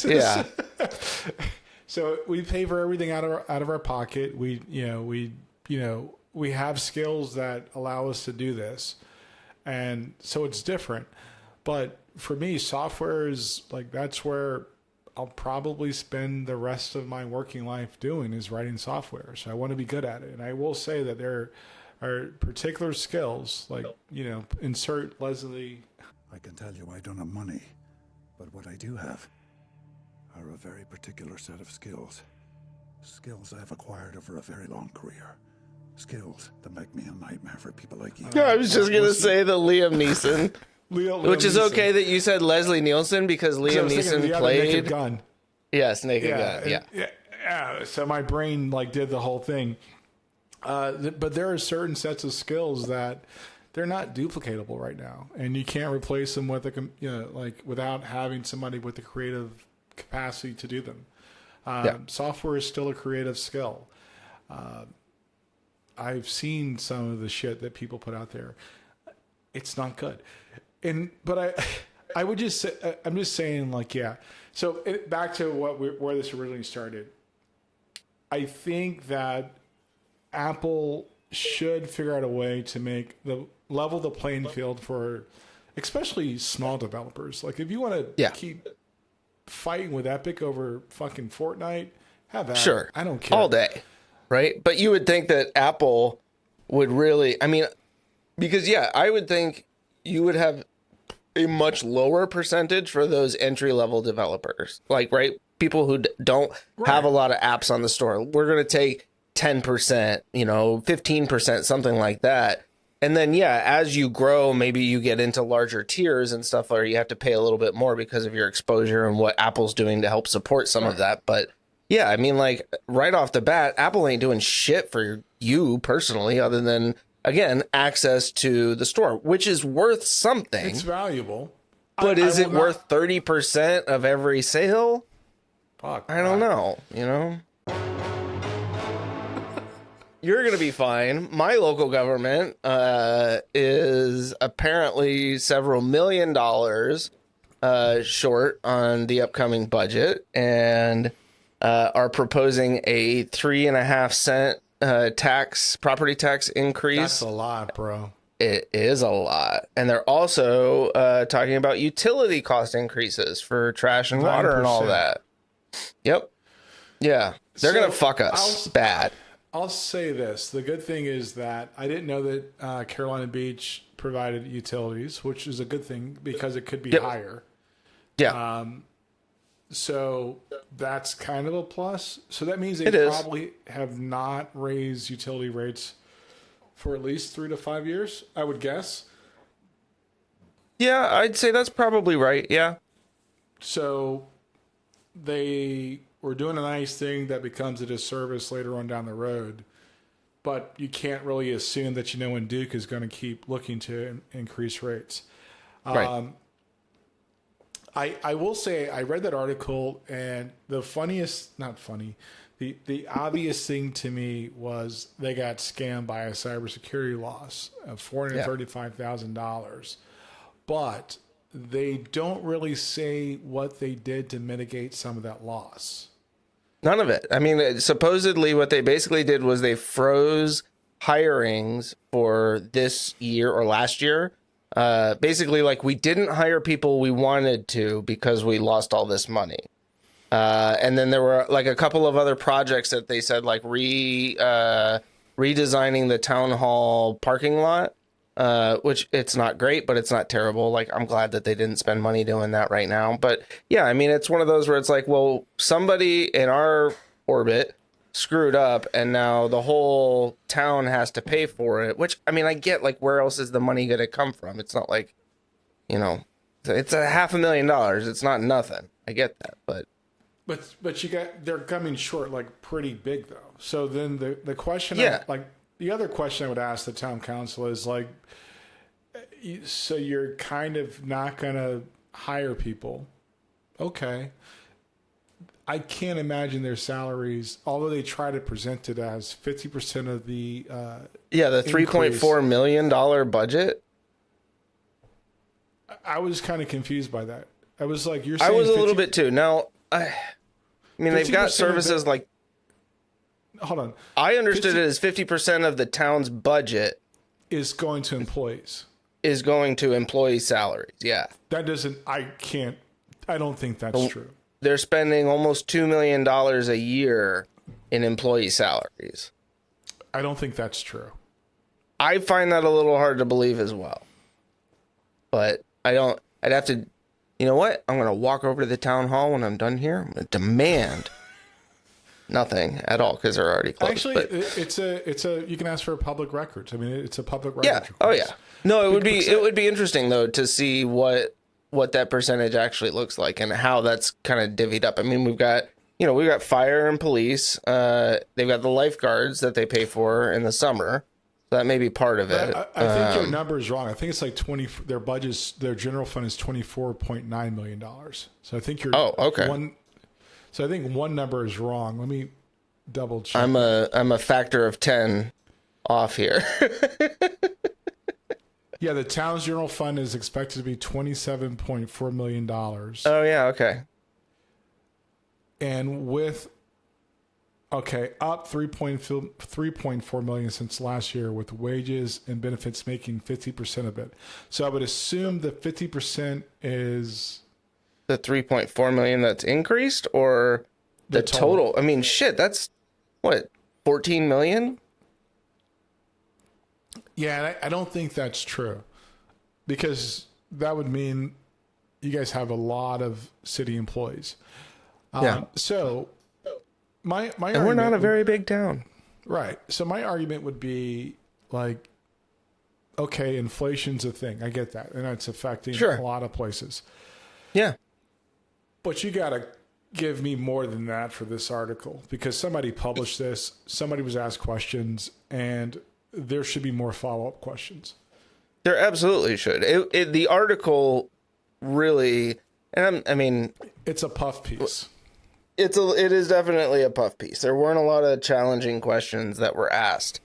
D: Yeah.
C: So we pay for everything out of our pocket. We have skills that allow us to do this, and so it's different. But for me, software is that's where I'll probably spend the rest of my working life doing is writing software. So I want to be good at it. And I will say that there are particular skills, insert Leslie.
M: I can tell you I don't have money, but what I do have are a very particular set of skills. Skills I've acquired over a very long career. Skills that make me a nightmare for people like you.
D: Yeah, I was just going to say the Liam Neeson. Which is Neeson. Okay that you said Leslie Nielsen because Liam Neeson played.
C: Naked Gun.
D: Yes, Naked Gun. Yeah.
C: So my brain like did the whole thing. But there are certain sets of skills that they're not duplicatable right now, and you can't replace them with without having somebody with the creative capacity to do them. Software is still a creative skill. I've seen some of the shit that people put out there. It's not good. But I would just say, I'm just saying, like, yeah. So back to where this originally started. I think that Apple should figure out a way to level the playing field for especially small developers. Like, if you want to keep fighting with Epic over fucking Fortnite, have at it. I don't care.
D: All day, right? But you would think that Apple would really, I mean, because, I would think you would have a much lower percentage for those entry-level developers. Like, right? People who don't have a lot of apps on the store. We're going to take 10%, 15%, something like that. And then, as you grow, maybe you get into larger tiers and stuff, or you have to pay a little bit more because of your exposure and what Apple's doing to help support some of that. But I mean, like, right off the bat, Apple ain't doing shit for you personally, other than, again, access to the store, which is worth something.
C: It's valuable.
D: But is it worth 30% of every sale?
C: Fuck.
D: I don't know, You're going to be fine. My local government is apparently several $1 million short on the upcoming budget, and are proposing a 3.5 cent property tax increase.
C: That's a lot, bro.
D: It is a lot. And they're also talking about utility cost increases for trash and water 9%. And all that. Yep. Yeah. They're going to fuck us bad.
C: I'll say this. The good thing is that I didn't know that Carolina Beach provided utilities, which is a good thing because it could be higher.
D: Yeah.
C: So that's kind of a plus. So that means they probably have not raised utility rates for at least 3 to 5 years, I would guess.
D: Yeah, I'd say that's probably right. Yeah.
C: So they were doing a nice thing that becomes a disservice later on down the road. But you can't really assume that when Duke is going to keep looking to increase rates.
D: Right.
C: I will say I read that article, and the obvious thing to me was they got scammed by a cybersecurity loss of $435,000. But they don't really say what they did to mitigate some of that loss.
D: None of it. I mean, supposedly what they basically did was they froze hirings for this year or last year. Basically, like, we didn't hire people we wanted to because we lost all this money. And then there were like a couple of other projects that they said, like redesigning the town hall parking lot, which it's not great, but it's not terrible. Like, I'm glad that they didn't spend money doing that right now. But I mean, it's one of those where it's like, well, somebody in our orbit screwed up and now the whole town has to pay for it, which, I mean, I get, like, where else is the money going to come from? It's not like, it's $500,000. It's not nothing. I get that, but
C: they're coming short, like, pretty big though. So then the question, the other question I would ask the town council is, like, so you're kind of not going to hire people. Okay. I can't imagine their salaries, although they try to present it as 50% of the
D: the $3.4 million budget.
C: I was kind of confused by that. I was like, you're saying
D: I was a little bit too. Now, I mean, they've got services like.
C: Hold on.
D: I understood it as 50% of the town's budget
C: is going to employees.
D: Is going to employee salaries. Yeah.
C: That doesn't. I don't think that's true.
D: They're spending almost $2 million a year in employee salaries.
C: I don't think that's true.
D: I find that a little hard to believe as well. But I'd have to, you know what? I'm going to walk over to the town hall when I'm done here. I'm going to demand nothing at all because they're already closed.
C: Actually, it's a you can ask for public records. I mean, it's a public record.
D: Yeah. Request. Oh yeah. No, it would be interesting though to see what that percentage actually looks like and how that's kind of divvied up. I mean, we've got you know, we've got fire and police. They've got the lifeguards that they pay for in the summer. So that may be part of it.
C: I think your number is wrong. I think it's like 20. Their budgets, their general fund is $24.9 million. So I think you're.
D: Oh, okay.
C: So I think one number is wrong. Let me double check.
D: I'm a factor of 10 off here.
C: Yeah, the town's general fund is expected to be $27.4 million.
D: Oh yeah, okay.
C: And with up 3.4 million since last year, with wages and benefits making 50% of it. So I would assume the 50% is
D: the 3.4 million that's increased, or the total. I mean, shit, that's what, 14 million?
C: Yeah, and I don't think that's true, because that would mean you guys have a lot of city employees.
D: Yeah.
C: So my
D: and we're not a very big town,
C: right? So my argument would be like, okay, inflation's a thing. I get that, and it's affecting a lot of places.
D: Yeah,
C: but you gotta give me more than that for this article, because somebody published this, somebody was asked questions, and there should be more follow-up questions.
D: There absolutely should. The article really, and I mean,
C: it's a puff piece.
D: It is definitely a puff piece. There weren't a lot of challenging questions that were asked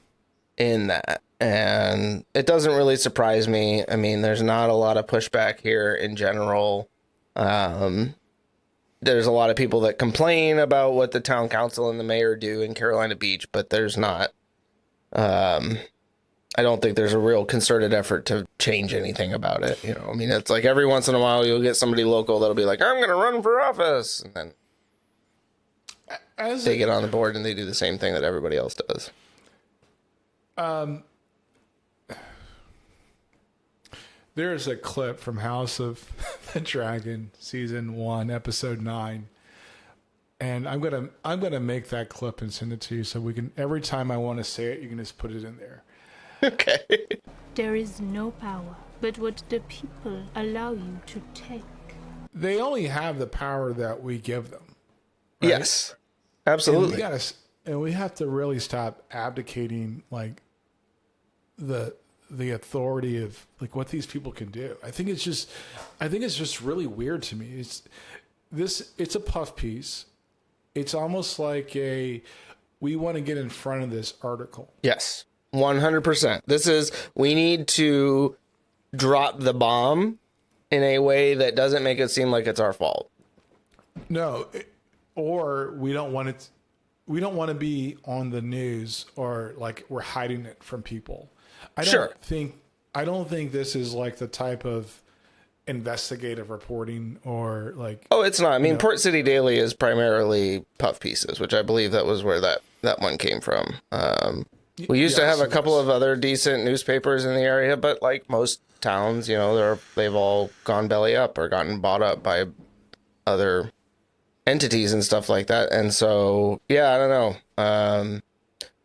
D: in that, and it doesn't really surprise me. I mean, there's not a lot of pushback here in general. There's a lot of people that complain about what the town council and the mayor do in Carolina Beach, but there's not. I don't think there's a real concerted effort to change anything about it. You know, I mean, it's like every once in a while you'll get somebody local that'll be like, "I'm going to run for office," and then they get on the board and they do the same thing that everybody else does.
C: There's a clip from House of the Dragon, season 1, episode 9. And I'm gonna make that clip and send it to you, so we can, every time I want to say it, you can just put it in there.
D: Okay.
N: There is no power but what the people allow you to take.
C: They only have the power that we give them. Right?
D: Yes, absolutely.
C: And we have to really stop abdicating like the authority of like what these people can do. I think it's just really weird to me. It's a puff piece. It's almost like we want to get in front of this article.
D: Yes, 100%. We need to drop the bomb in a way that doesn't make it seem like it's our fault.
C: No, or we don't want it. We don't want to be on the news or like we're hiding it from people. I don't think this is like the type of investigative reporting or like.
D: Oh, it's not. I mean, Port City Daily is primarily puff pieces, which I believe that was where that one came from. We used to have a couple of other decent newspapers in the area, but like most towns, you know, they've all gone belly up or gotten bought up by other entities and stuff like that. And so, yeah, I don't know.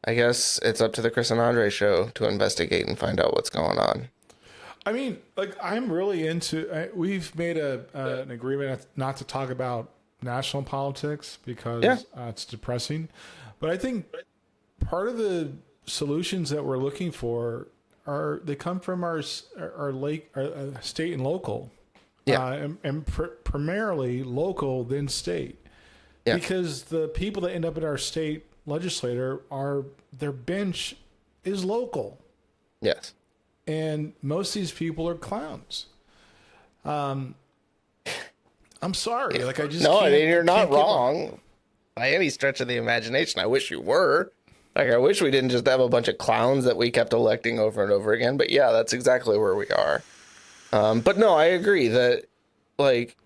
D: I guess it's up to the Chris and Andre show to investigate and find out what's going on.
C: I mean, like, I'm really into. We've made an agreement not to talk about national politics because it's depressing. But I think part of the solutions that we're looking for they come from our state and local, and primarily local, then state, because the people that end up in our state legislator their bench is local.
D: Yes.
C: And most of these people are clowns. I'm sorry. Like, I just
D: no, I mean, you're not wrong by any stretch of the imagination. I wish you were. Like, I wish we didn't just have a bunch of clowns that we kept electing over and over again. But yeah, that's exactly where we are. But no, I agree that, like,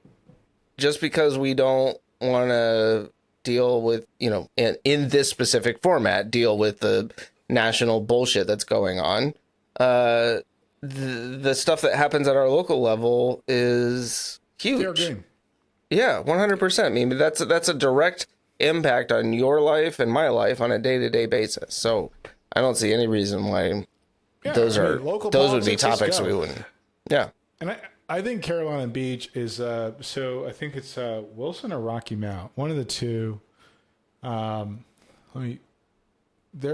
D: just because we don't want to deal with, you know, in this specific format, deal with the national bullshit that's going on. The stuff that happens at our local level is huge.
C: Fair game.
D: Yeah, 100%. I mean, that's a direct impact on your life and my life on a day-to-day basis. So I don't see any reason why those would be topics we wouldn't. Yeah.
C: And I think Carolina Beach is so I think it's Wilson or Rocky Mount, one of the two. They're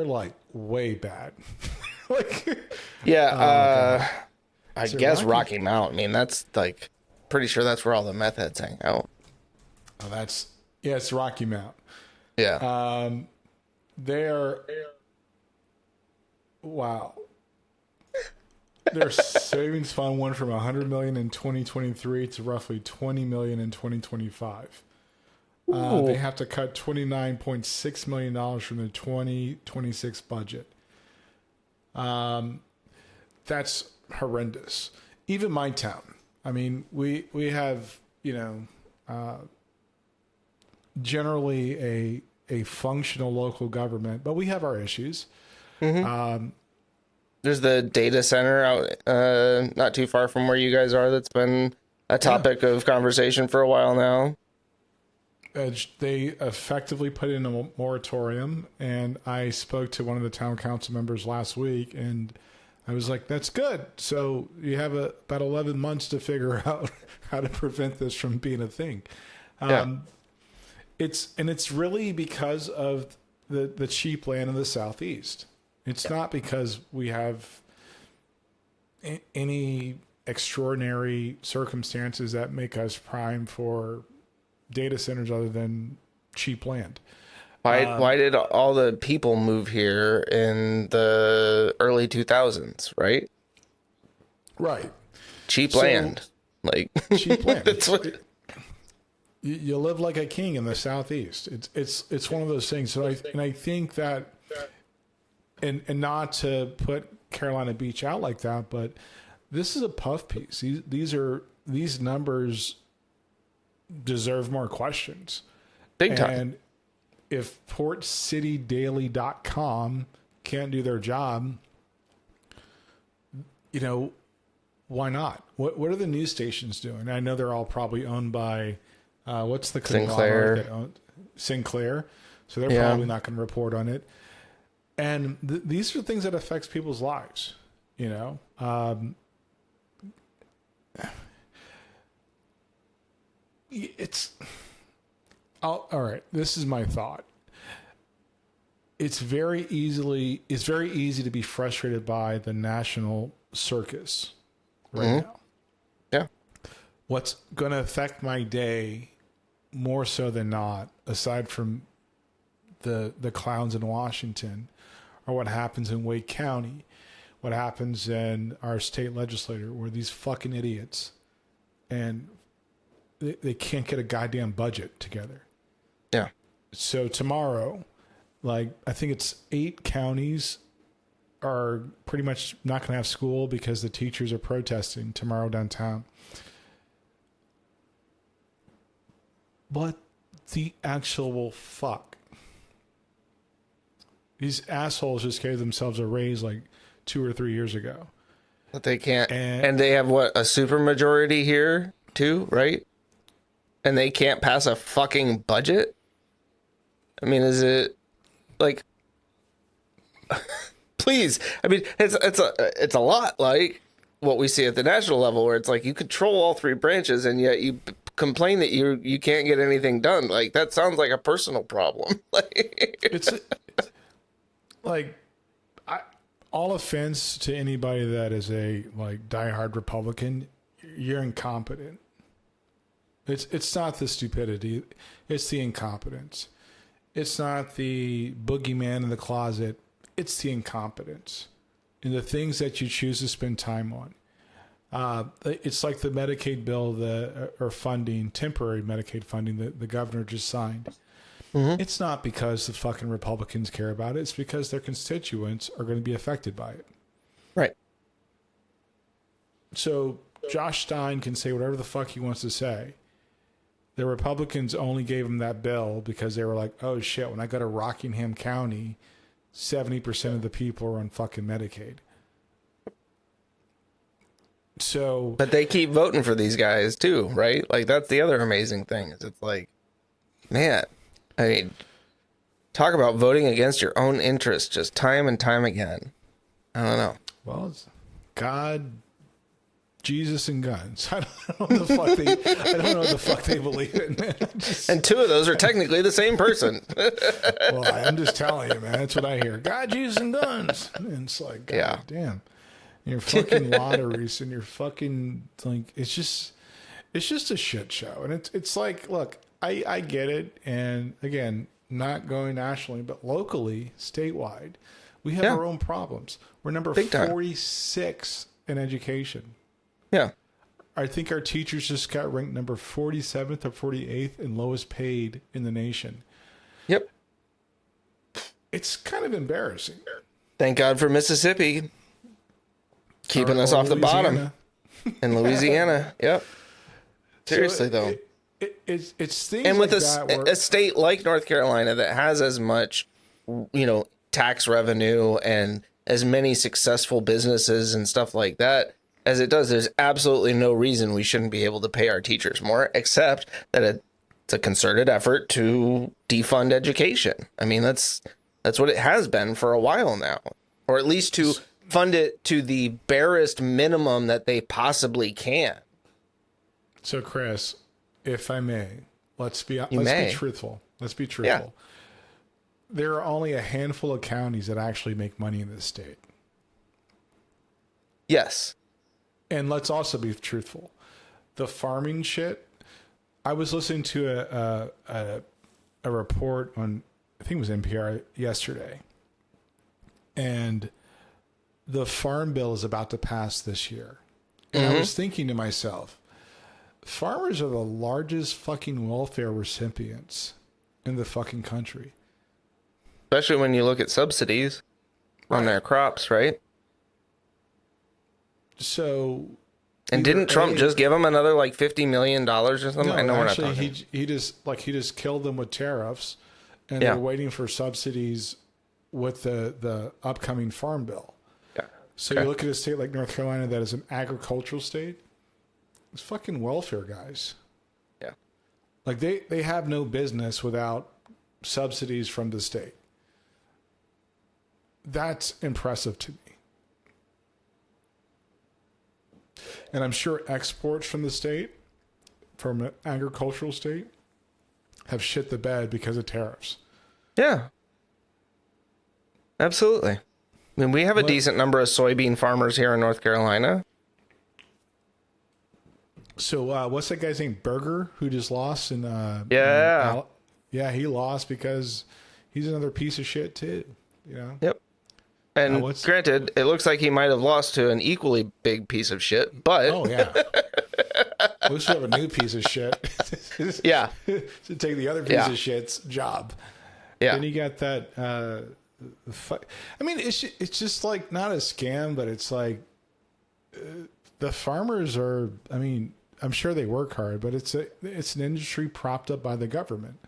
C: like way bad. Like,
D: yeah, I
C: So
D: guess Rocky Mount. I mean, that's like pretty sure that's where all the meth heads hang out.
C: Oh, it's Rocky Mount.
D: Yeah.
C: They're wow. Their savings fund went from $100 million in 2023 to roughly $20 million in 2025. They have to cut $29.6 million from the 2026 budget. That's horrendous. Even my town. I mean, we have, generally a functional local government, but we have our issues.
D: Mm-hmm. There's the data center out not too far from where you guys are that's been a topic of conversation for a while now.
C: They effectively put in a moratorium, and I spoke to one of the town council members last week, and I was like, that's good. So you have about 11 months to figure out how to prevent this from being a thing. It's really because of the cheap land in the Southeast. It's not because we have any extraordinary circumstances that make us prime for data centers other than cheap land.
D: Why did all the people move here in the early 2000s, right?
C: Right.
D: Cheap land. Like
C: cheap land.
D: That's what
C: you live like a king in the Southeast. It's one of those things. So I think that and not to put Carolina Beach out like that, but this is a puff piece. These numbers deserve more questions.
D: Big time.
C: And if portcitydaily.com can't do their job, why not? What are the news stations doing? I know they're all probably owned by what's the
D: Sinclair.
C: That owned Sinclair. So they're probably not going to report on it. And these are things that affects people's lives, all right. This is my thought. It's very easy to be frustrated by the national circus right now.
D: Yeah.
C: What's going to affect my day more so than not, aside from the clowns in Washington, or what happens in Wake County, what happens in our state legislature, where these fucking idiots and they can't get a goddamn budget together.
D: Yeah.
C: So tomorrow, I think it's 8 counties are pretty much not going to have school because the teachers are protesting tomorrow downtown. What the actual fuck? These assholes just gave themselves a raise 2 or 3 years ago.
D: But they can't. And they have a super majority here too, right? And they can't pass a fucking budget? I mean, is it please? I mean, it's a lot like what we see at the national level, where it's you control all 3 branches, and yet you complain that you can't get anything done. That sounds like a personal problem.
C: It's all offense to anybody that is a diehard Republican, you're incompetent. It's not the stupidity, it's the incompetence. It's not the boogeyman in the closet, it's the incompetence in the things that you choose to spend time on. It's like the Medicaid bill, or funding, temporary Medicaid funding that the governor just signed. Mm-hmm. It's not because the fucking Republicans care about it. It's because their constituents are going to be affected by it.
D: Right.
C: So Josh Stein can say whatever the fuck he wants to say. The Republicans only gave him that bill because they were like, oh shit, when I go to Rockingham County, 70% of the people are on fucking Medicaid. So,
D: but they keep voting for these guys too, right? That's the other amazing thing. Is it's man, I mean, talk about voting against your own interests just time and time again. I don't know.
C: Well, God Jesus and guns. I don't know what the fuck they believe in.
D: And two of those are technically the same person.
C: Well, I'm just telling you, man. That's what I hear. God, Jesus, and guns. And it's like, God damn. Your fucking lotteries and your fucking, like, it's just a shit show. And it's like, look, I get it. And again, not going nationally, but locally, statewide, we have our own problems. We're number 46 in education.
D: Yeah.
C: I think our teachers just got ranked number 47th or 48th and lowest paid in the nation.
D: Yep.
C: It's kind of embarrassing.
D: Thank God for Mississippi keeping us off the bottom. In Louisiana. Yep. Seriously, though.
C: It's things
D: and with
C: like that
D: a state like North Carolina that has as much, tax revenue and as many successful businesses and stuff like that as it does, there's absolutely no reason we shouldn't be able to pay our teachers more, except that it's a concerted effort to defund education. I mean, that's what it has been for a while now, or at least to fund it to the barest minimum that they possibly can.
C: So, Chris, if I may, let's be truthful. Let's be truthful.
D: Yeah.
C: There are only a handful of counties that actually make money in this state.
D: Yes.
C: And let's also be truthful. The farming shit, I was listening to a report on, I think it was NPR yesterday. And the farm bill is about to pass this year. And I was thinking to myself, farmers are the largest fucking welfare recipients in the fucking country.
D: Especially when you look at subsidies on their crops, right?
C: So,
D: and didn't Trump just give them another like $50 million or something?
C: No,
D: I know
C: actually,
D: we're not talking.
C: he just killed them with tariffs, and they're waiting for subsidies with the upcoming farm bill.
D: Yeah.
C: So you look at a state like North Carolina that is an agricultural state. It's fucking welfare guys.
D: Yeah.
C: Like they have no business without subsidies from the state. That's impressive to me. And I'm sure exports from the state, from an agricultural state, have shit the bed because of tariffs.
D: Yeah. Absolutely. I mean, we have a decent number of soybean farmers here in North Carolina.
C: So what's that guy's name? Berger, who just lost in he lost because he's another piece of shit too.
D: Yep. And granted, it looks like he might have lost to an equally big piece of shit, but
C: at least we have a new piece of shit.
D: Yeah.
C: To take the other piece of shit's job.
D: Yeah.
C: Then you got that. I mean, it's just like not a scam, but it's like the farmers are. I mean, I'm sure they work hard, but it's an industry propped up by the government.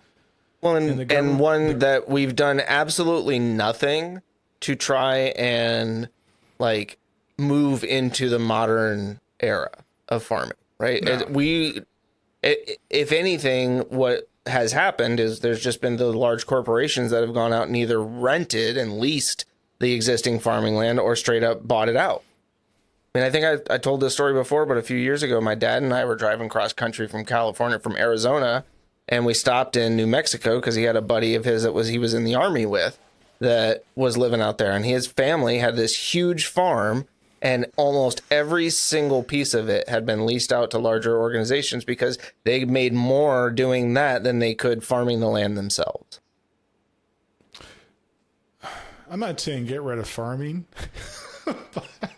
D: Well, and one that we've done absolutely nothing to try and like move into the modern era of farming, right? No. If anything, what has happened is there's just been the large corporations that have gone out and either rented and leased the existing farming land or straight up bought it out. I mean, I think I told this story before, but a few years ago, my dad and I were driving cross country from Arizona, and we stopped in New Mexico because he had a buddy of his he was in the Army with that was living out there, and his family had this huge farm, and almost every single piece of it had been leased out to larger organizations because they made more doing that than they could farming the land themselves.
C: I'm not saying get rid of farming.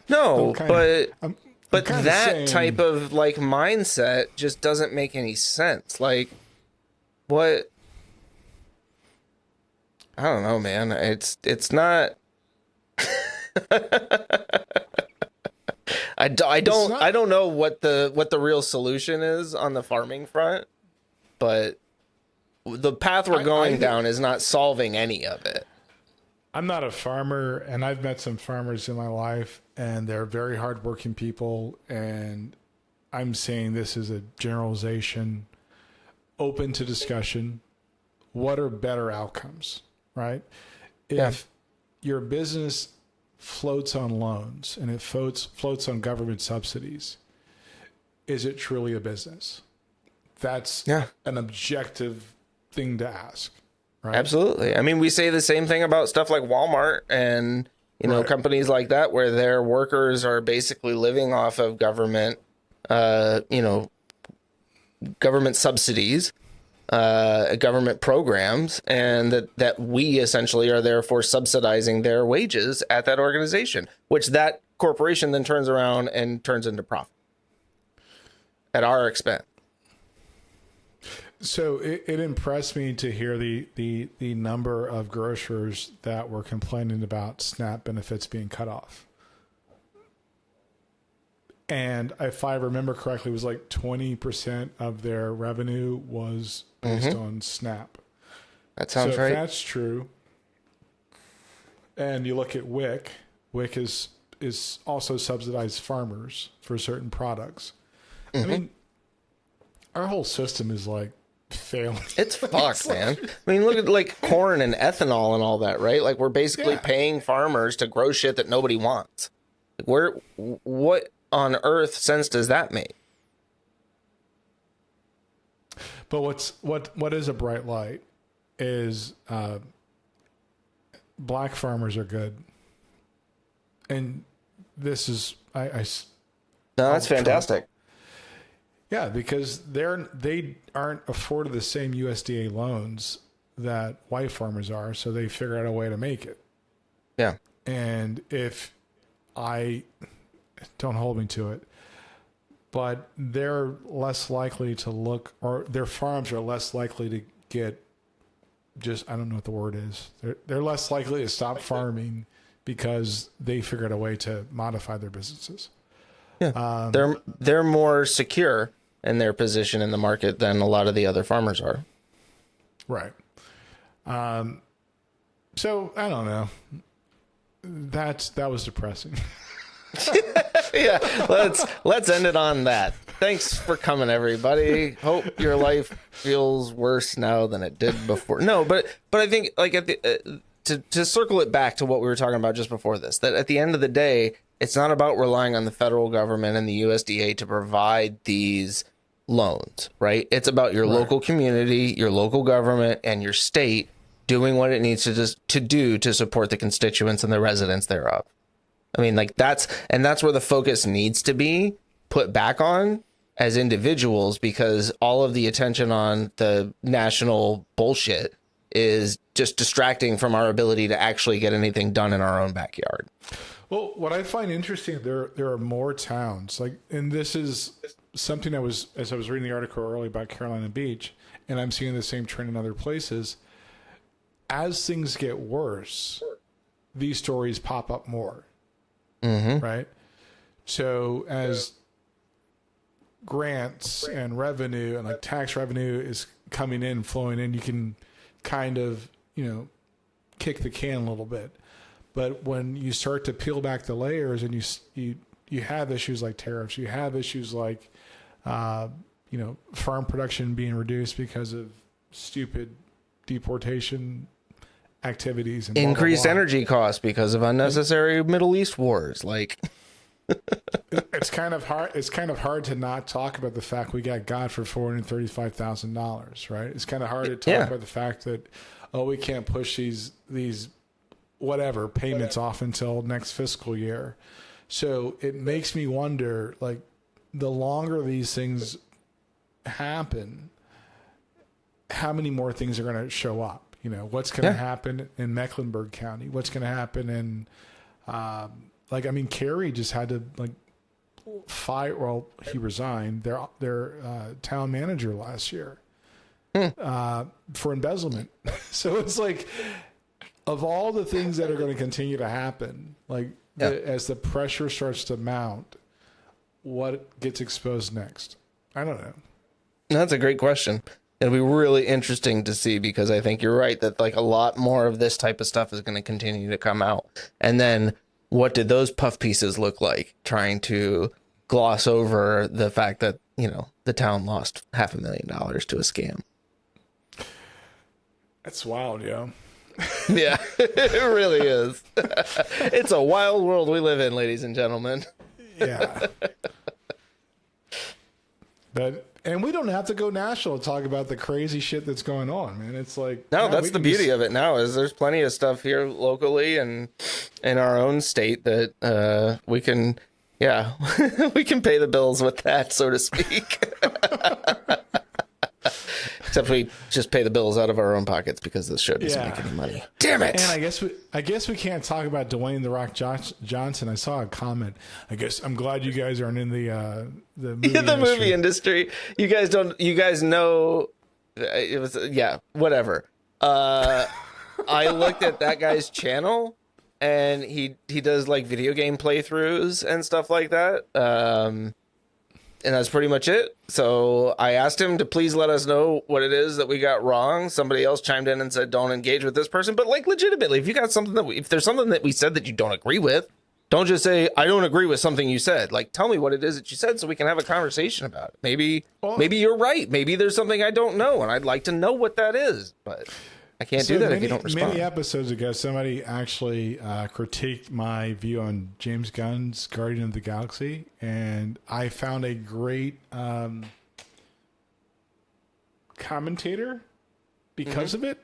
D: No, but that type of like mindset just doesn't make any sense. Like, what? I don't know, man. It's not. I don't know what the real solution is on the farming front, but the path we're going down is not solving any of it.
C: I'm not a farmer, and I've met some farmers in my life, and they're very hardworking people. And I'm saying this is a generalization, open to discussion. What are better outcomes, right? If your business floats on loans and it floats on government subsidies, is it truly a business? That's an objective thing to ask, right?
D: Absolutely. I mean, we say the same thing about stuff like Walmart and, companies like that, where their workers are basically living off of government, government subsidies, government programs, and that we essentially are therefore subsidizing their wages at that organization, which that corporation then turns around and turns into profit at our expense.
C: So it impressed me to hear the number of grocers that were complaining about SNAP benefits being cut off. And if I remember correctly, it was like 20% of their revenue was based on SNAP.
D: That sounds
C: so
D: right.
C: If that's true. And you look at WIC. WIC is also subsidized farmers for certain products. I mean, our whole system is like failing.
D: It's fucked, man. I mean, look at like corn and ethanol and all that, right? Like we're basically paying farmers to grow shit that nobody wants. What on earth sense does that make?
C: But what is a bright light is black farmers are good, and this is
D: that's fantastic.
C: Yeah, because they aren't afforded the same USDA loans that white farmers are, so they figure out a way to make it.
D: Yeah.
C: And if don't hold me to it, but they're less likely to look, or their farms are less likely to get I don't know what the word is. They're less likely to stop farming because they figured a way to modify their businesses.
D: Yeah. They're more secure in their position in the market than a lot of the other farmers are.
C: Right. So I don't know. That was depressing.
D: Yeah, let's end it on that. Thanks for coming, everybody. Hope your life feels worse now than it did before. No, but I think like at the to circle it back to what we were talking about just before this, that at the end of the day, it's not about relying on the federal government and the USDA to provide these loans, right? It's about your local community, your local government, and your state doing what it needs to do to support the constituents and the residents thereof. I mean, like that's where the focus needs to be put back on as individuals, because all of the attention on the national bullshit is just distracting from our ability to actually get anything done in our own backyard.
C: Well, what I find interesting, there are more towns and this is something as I was reading the article earlier about Carolina Beach, and I'm seeing the same trend in other places. As things get worse, these stories pop up more. Right? So as grants and revenue and like tax revenue is coming in, flowing in, you can kind of, kick the can a little bit. But when you start to peel back the layers and you have issues like tariffs, you have issues like, farm production being reduced because of stupid deportation activities and
D: increased energy costs because of unnecessary Middle East wars. Like
C: it's kind of hard to not talk about the fact we got for $435,000, right? It's kind of hard to talk about the fact that we can't push these whatever payments off until next fiscal year. So it makes me wonder, like, the longer these things happen, how many more things are going to show up? What's going to happen in Mecklenburg County? What's going to happen in, Kerry just had to fire. Well, he resigned their town manager last year for embezzlement. So it's like, of all the things that are going to continue to happen, as the pressure starts to mount, what gets exposed next? I don't know.
D: That's a great question. It'll be really interesting to see, because I think you're right that a lot more of this type of stuff is going to continue to come out. And then what did those puff pieces look like, trying to gloss over the fact that, the town lost $500,000 to a scam?
C: That's wild, yo.
D: Yeah, it really is. It's a wild world we live in, ladies and gentlemen.
C: Yeah. And we don't have to go national to talk about the crazy shit that's going on, man. It's like
D: that's the beauty of it now is there's plenty of stuff here locally and in our own state that we can, we can pay the bills with that, so to speak. Except we just pay the bills out of our own pockets because this show doesn't make any money. Damn it!
C: And I guess we can't talk about Dwayne "The Rock" Johnson. I saw a comment. I guess I'm glad you guys aren't in the
D: movie industry. You guys know it was whatever. I looked at that guy's channel, and he does like video game playthroughs and stuff like that. And that's pretty much it. So I asked him to please let us know what it is that we got wrong. Somebody else chimed in and said, don't engage with this person. But like legitimately, if you got something if there's something that we said that you don't agree with, don't just say, I don't agree with something you said. Like, tell me what it is that you said so we can have a conversation about it. Maybe you're right. Maybe there's something I don't know, and I'd like to know what that is. But I can't do that if you don't respond.
C: Many episodes ago, somebody actually critiqued my view on James Gunn's Guardian of the Galaxy, and I found a great commentator because of it.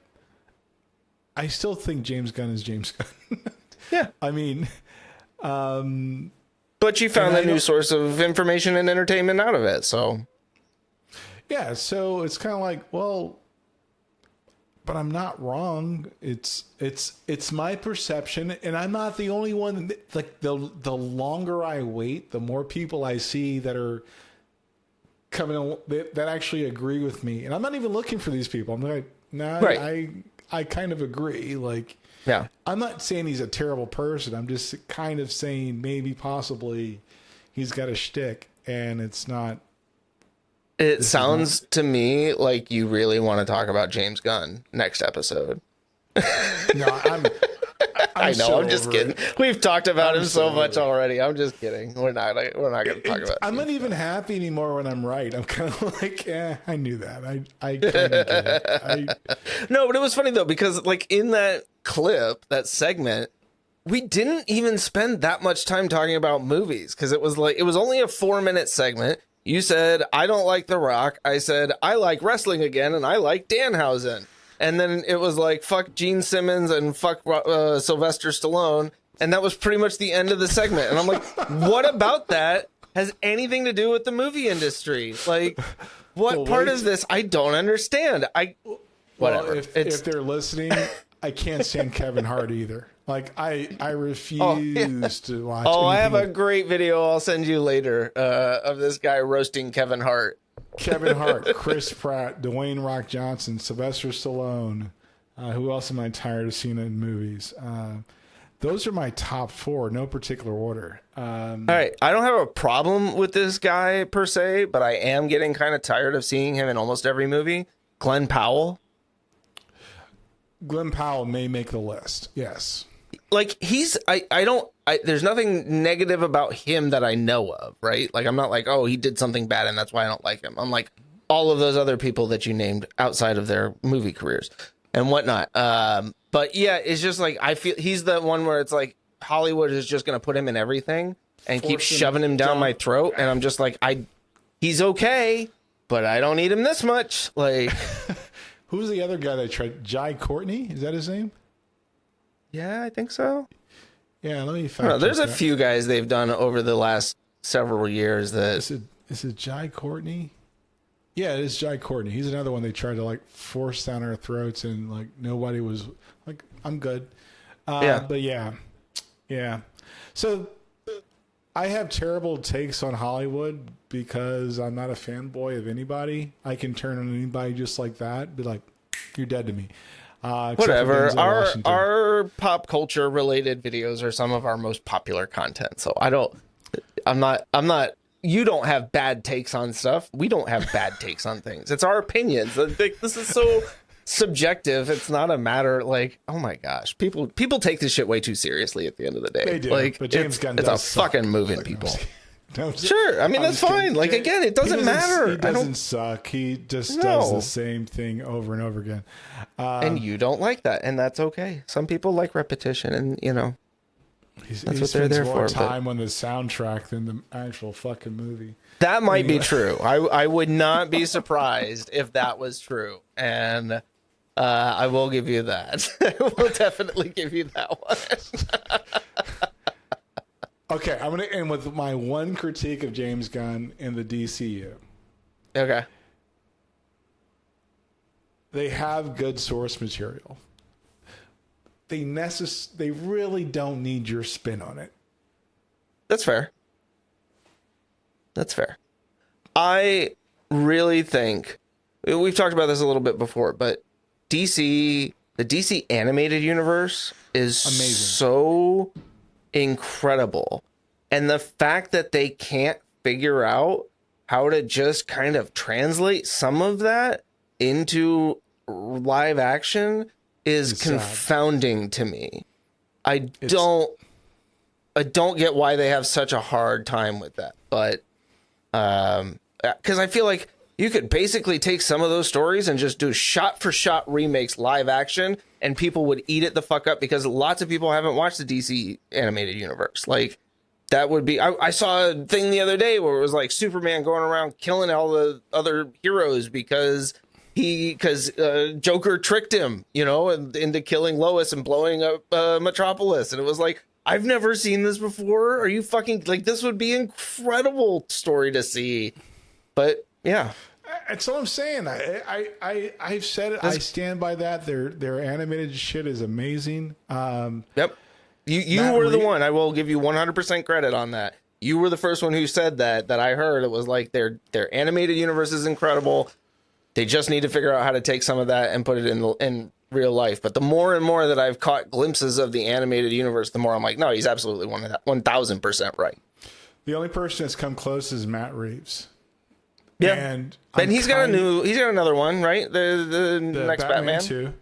C: I still think James Gunn is James Gunn.
D: Yeah.
C: I mean...
D: but you found a new source of information and entertainment out of it, so...
C: Yeah, so it's kind of like, well... But I'm not wrong. It's my perception, and I'm not the only one. Like the longer I wait, the more people I see that are coming that actually agree with me. And I'm not even looking for these people. I'm like, I kind of agree. Like,
D: yeah,
C: I'm not saying he's a terrible person. I'm just kind of saying maybe possibly he's got a shtick, and it's not.
D: It sounds to me like you really want to talk about James Gunn next episode.
C: No,
D: I know. I'm just kidding. We've talked about him so much already. I'm just kidding. We're not going to talk about.
C: I'm not even happy anymore when I'm right. I'm kind of like, I knew that. I kind of get it.
D: No, but it was funny though because like in that clip, that segment, we didn't even spend that much time talking about movies because it was only a 4-minute segment. You said, I don't like The Rock. I said, I like wrestling again, and I like Danhausen. And then it was like, fuck Gene Simmons and fuck Sylvester Stallone. And that was pretty much the end of the segment. And I'm like, what about that has anything to do with the movie industry? Like, what part of this I don't understand? Whatever.
C: Well, if they're listening, I can't stand Kevin Hart either. Like, I refuse to watch.
D: Oh, I have a great video I'll send you later of this guy roasting Kevin Hart.
C: Kevin Hart, Chris Pratt, Dwayne "Rock" Johnson, Sylvester Stallone. Who else am I tired of seeing in movies? Those are my top 4, no particular order.
D: All right. I don't have a problem with this guy per se, but I am getting kind of tired of seeing him in almost every movie. Glenn Powell.
C: Glenn Powell may make the list. Yes.
D: Like there's nothing negative about him that I know of, right? Like I'm not like, oh, he did something bad and that's why I don't like him. I'm like all of those other people that you named outside of their movie careers and whatnot. But yeah, it's just like, I feel he's the one where it's like Hollywood is just going to put him in everything and keep shoving him down my throat. And I'm just like, he's okay, but I don't need him this much. Like,
C: who's the other guy that tried? Jai Courtney? Is that his name?
D: Yeah, I think so.
C: Yeah, let me find.
D: There's a few guys they've done over the last several years that.
C: Is it Jai Courtney? Yeah, it is Jai Courtney. He's another one they tried to like force down our throats, and like nobody was like, "I'm good." But yeah. So I have terrible takes on Hollywood because I'm not a fanboy of anybody. I can turn on anybody just like that, be like, "You're dead to me."
D: Whatever. Our pop culture related videos are some of our most popular content. So I'm not. You don't have bad takes on stuff. We don't have bad takes on things. It's our opinions. This is so subjective. It's not a matter like, oh my gosh, people take this shit way too seriously at the end of the day.
C: They do.
D: Like,
C: but James Gunn
D: it's a fucking moving people. Sure. I mean, that's fine. Like, again, it doesn't matter.
C: He doesn't suck. He just does the same thing over and over again.
D: And you don't like that. And that's okay. Some people like repetition and, That's what they're there
C: more
D: for.
C: Time on the soundtrack than the actual fucking movie.
D: That might be true. I would not be surprised if that was true, and I will give you that. I will definitely give you that one.
C: Okay, I'm going to end with my one critique of James Gunn in the DCU.
D: Okay.
C: They have good source material. They really don't need your spin on it.
D: That's fair. That's fair. I really think we've talked about this a little bit before, but the DC animated universe is
C: amazing.
D: So incredible. And the fact that they can't figure out how to just kind of translate some of that into live action is confounding to me. I don't get why they have such a hard time with that. But because I feel like you could basically take some of those stories and just do shot for shot remakes live action, and people would eat it the fuck up because lots of people haven't watched the DC animated universe. Like, that would be, I saw a thing the other day where it was like Superman going around killing all the other heroes because Joker tricked him, into killing Lois and blowing up Metropolis. And it was like, I've never seen this before. Are you fucking, like, this would be an incredible story to see. But yeah.
C: That's all I'm saying. I've said it. I stand by that. Their animated shit is amazing.
D: Yep. You were the one. I will give you 100% credit on that. You were the first one who said that I heard. It was like their animated universe is incredible. They just need to figure out how to take some of that and put it in real life. But the more and more that I've caught glimpses of the animated universe, the more I'm like, no, he's absolutely 1,000% right.
C: The only person that's come close is Matt Reeves.
D: Yeah,
C: and
D: he's got another one, right? The next Batman
C: 2.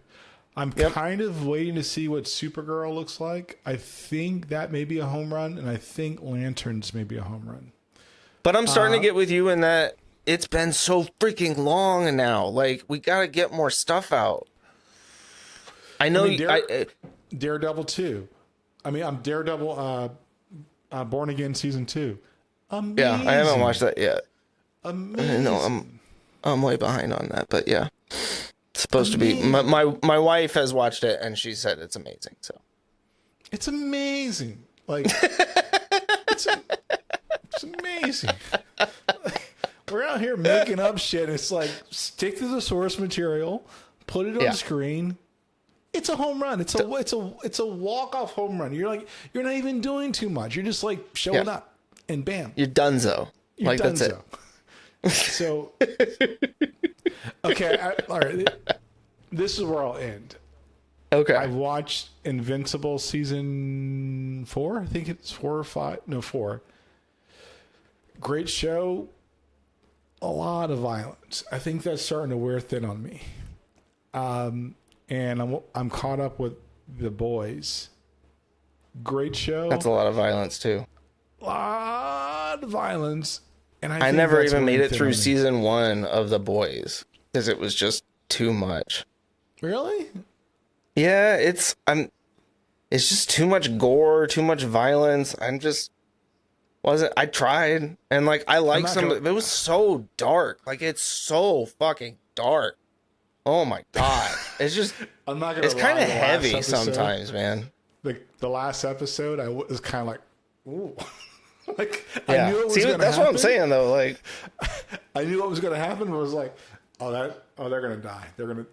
C: I'm kind of waiting to see what Supergirl looks like. I think that may be a home run, and I think Lanterns may be a home run.
D: But I'm starting to get with you in that it's been so freaking long now. Like, we got to get more stuff out. I know.
C: Daredevil 2. I'm Daredevil Born Again Season 2. Amazing.
D: Yeah, I haven't watched that yet.
C: Amazing.
D: No, I'm way behind on that, but yeah. It's supposed to be. My wife has watched it and she said it's amazing. So
C: it's amazing. Like it's amazing. We're out here making up shit. It's like, stick to the source material, put it on screen. It's a home run. It's a walk-off home run. You're not even doing too much. You're just like showing up and bam.
D: You're donezo. Like, that's it.
C: So, okay, all right. This is where I'll end.
D: Okay.
C: I've watched Invincible season 4. I think it's 4 or 5. No, 4. Great show. A lot of violence. I think that's starting to wear thin on me. And I'm caught up with The Boys. Great show.
D: That's a lot of violence too.
C: A lot of violence. And
D: I never even made it through season 1 of The Boys because it was just too much.
C: Really?
D: Yeah, it's just too much gore, too much violence. I tried, and like I like some. It was so dark. Like, it's so fucking dark. Oh my god! It's just.
C: I'm not gonna.
D: It's kind of heavy sometimes, man.
C: The last episode, I was kind of like, ooh. Like,
D: yeah.
C: I knew it was
D: going to
C: happen.
D: That's what I'm saying, though. Like,
C: I knew what was going to happen. But I was like, they're going to die. They're going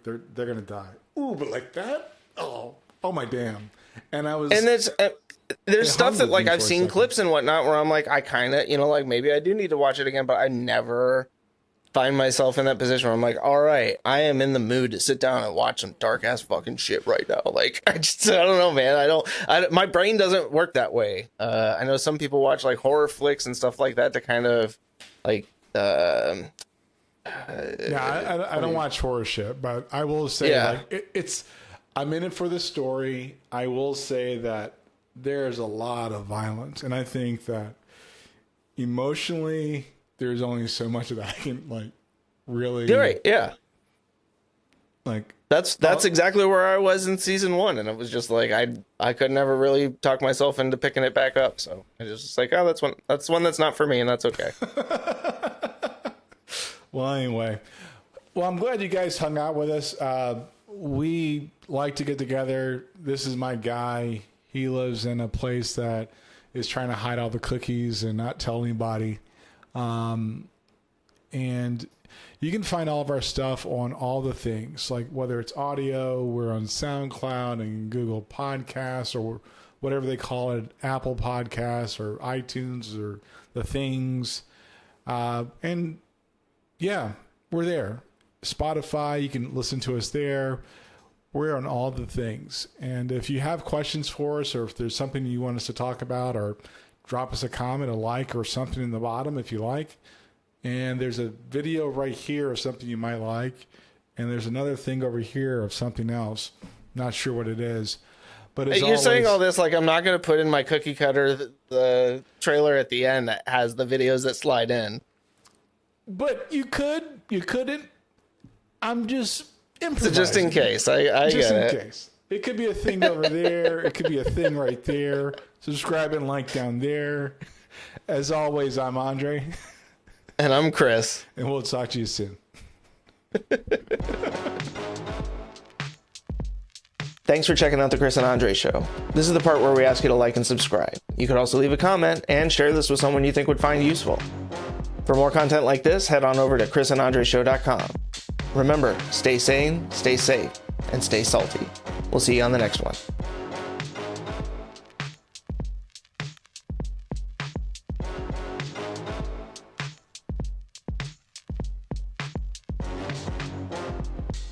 C: to die. Ooh, but like that? Oh my damn! And I was.
D: And there's stuff that, like, I've seen clips and whatnot where I'm like, I kind of, like, maybe I do need to watch it again, but I never find myself in that position where I'm like, all right, I am in the mood to sit down and watch some dark ass fucking shit right now. Like, I don't know, man. My brain doesn't work that way. I know some people watch like horror flicks and stuff like that to kind of like,
C: I don't watch horror shit, but I will say, like, I'm in it for the story. I will say that there's a lot of violence, and I think that emotionally, there's only so much that I can, like, really.
D: You're right. Yeah.
C: Like
D: that's exactly where I was in season 1, and it was just like I could never really talk myself into picking it back up. So I was just like, oh, that's one that's not for me, and that's okay.
C: Well, anyway, I'm glad you guys hung out with us. We like to get together. This is my guy. He lives in a place that is trying to hide all the cookies and not tell anybody. And you can find all of our stuff on all the things, like whether it's audio, we're on SoundCloud and Google Podcasts or whatever they call it, Apple Podcasts or iTunes or the things. And yeah, we're there. Spotify, you can listen to us there. We're on all the things. And if you have questions for us, or if there's something you want us to talk about, or drop us a comment, a like, or something in the bottom if you like. And there's a video right here of something you might like. And there's another thing over here of something else. Not sure what it is. But as
D: you're saying all this like I'm not going to put in my cookie cutter the trailer at the end that has the videos that slide in.
C: But you could, you couldn't. I'm just improvising.
D: So just in case. I
C: just
D: get
C: in
D: it.
C: case. It could be a thing over there. It could be a thing right there. Subscribe and like down there. As always, I'm Andre.
D: And I'm Chris.
C: And we'll talk to you soon.
D: Thanks for checking out the Chris and Andre Show. This is the part where we ask you to like and subscribe. You could also leave a comment and share this with someone you think would find useful. For more content like this, head on over to chrisandandreshow.com. Remember, stay sane, stay safe, and stay salty. We'll see you on the next one.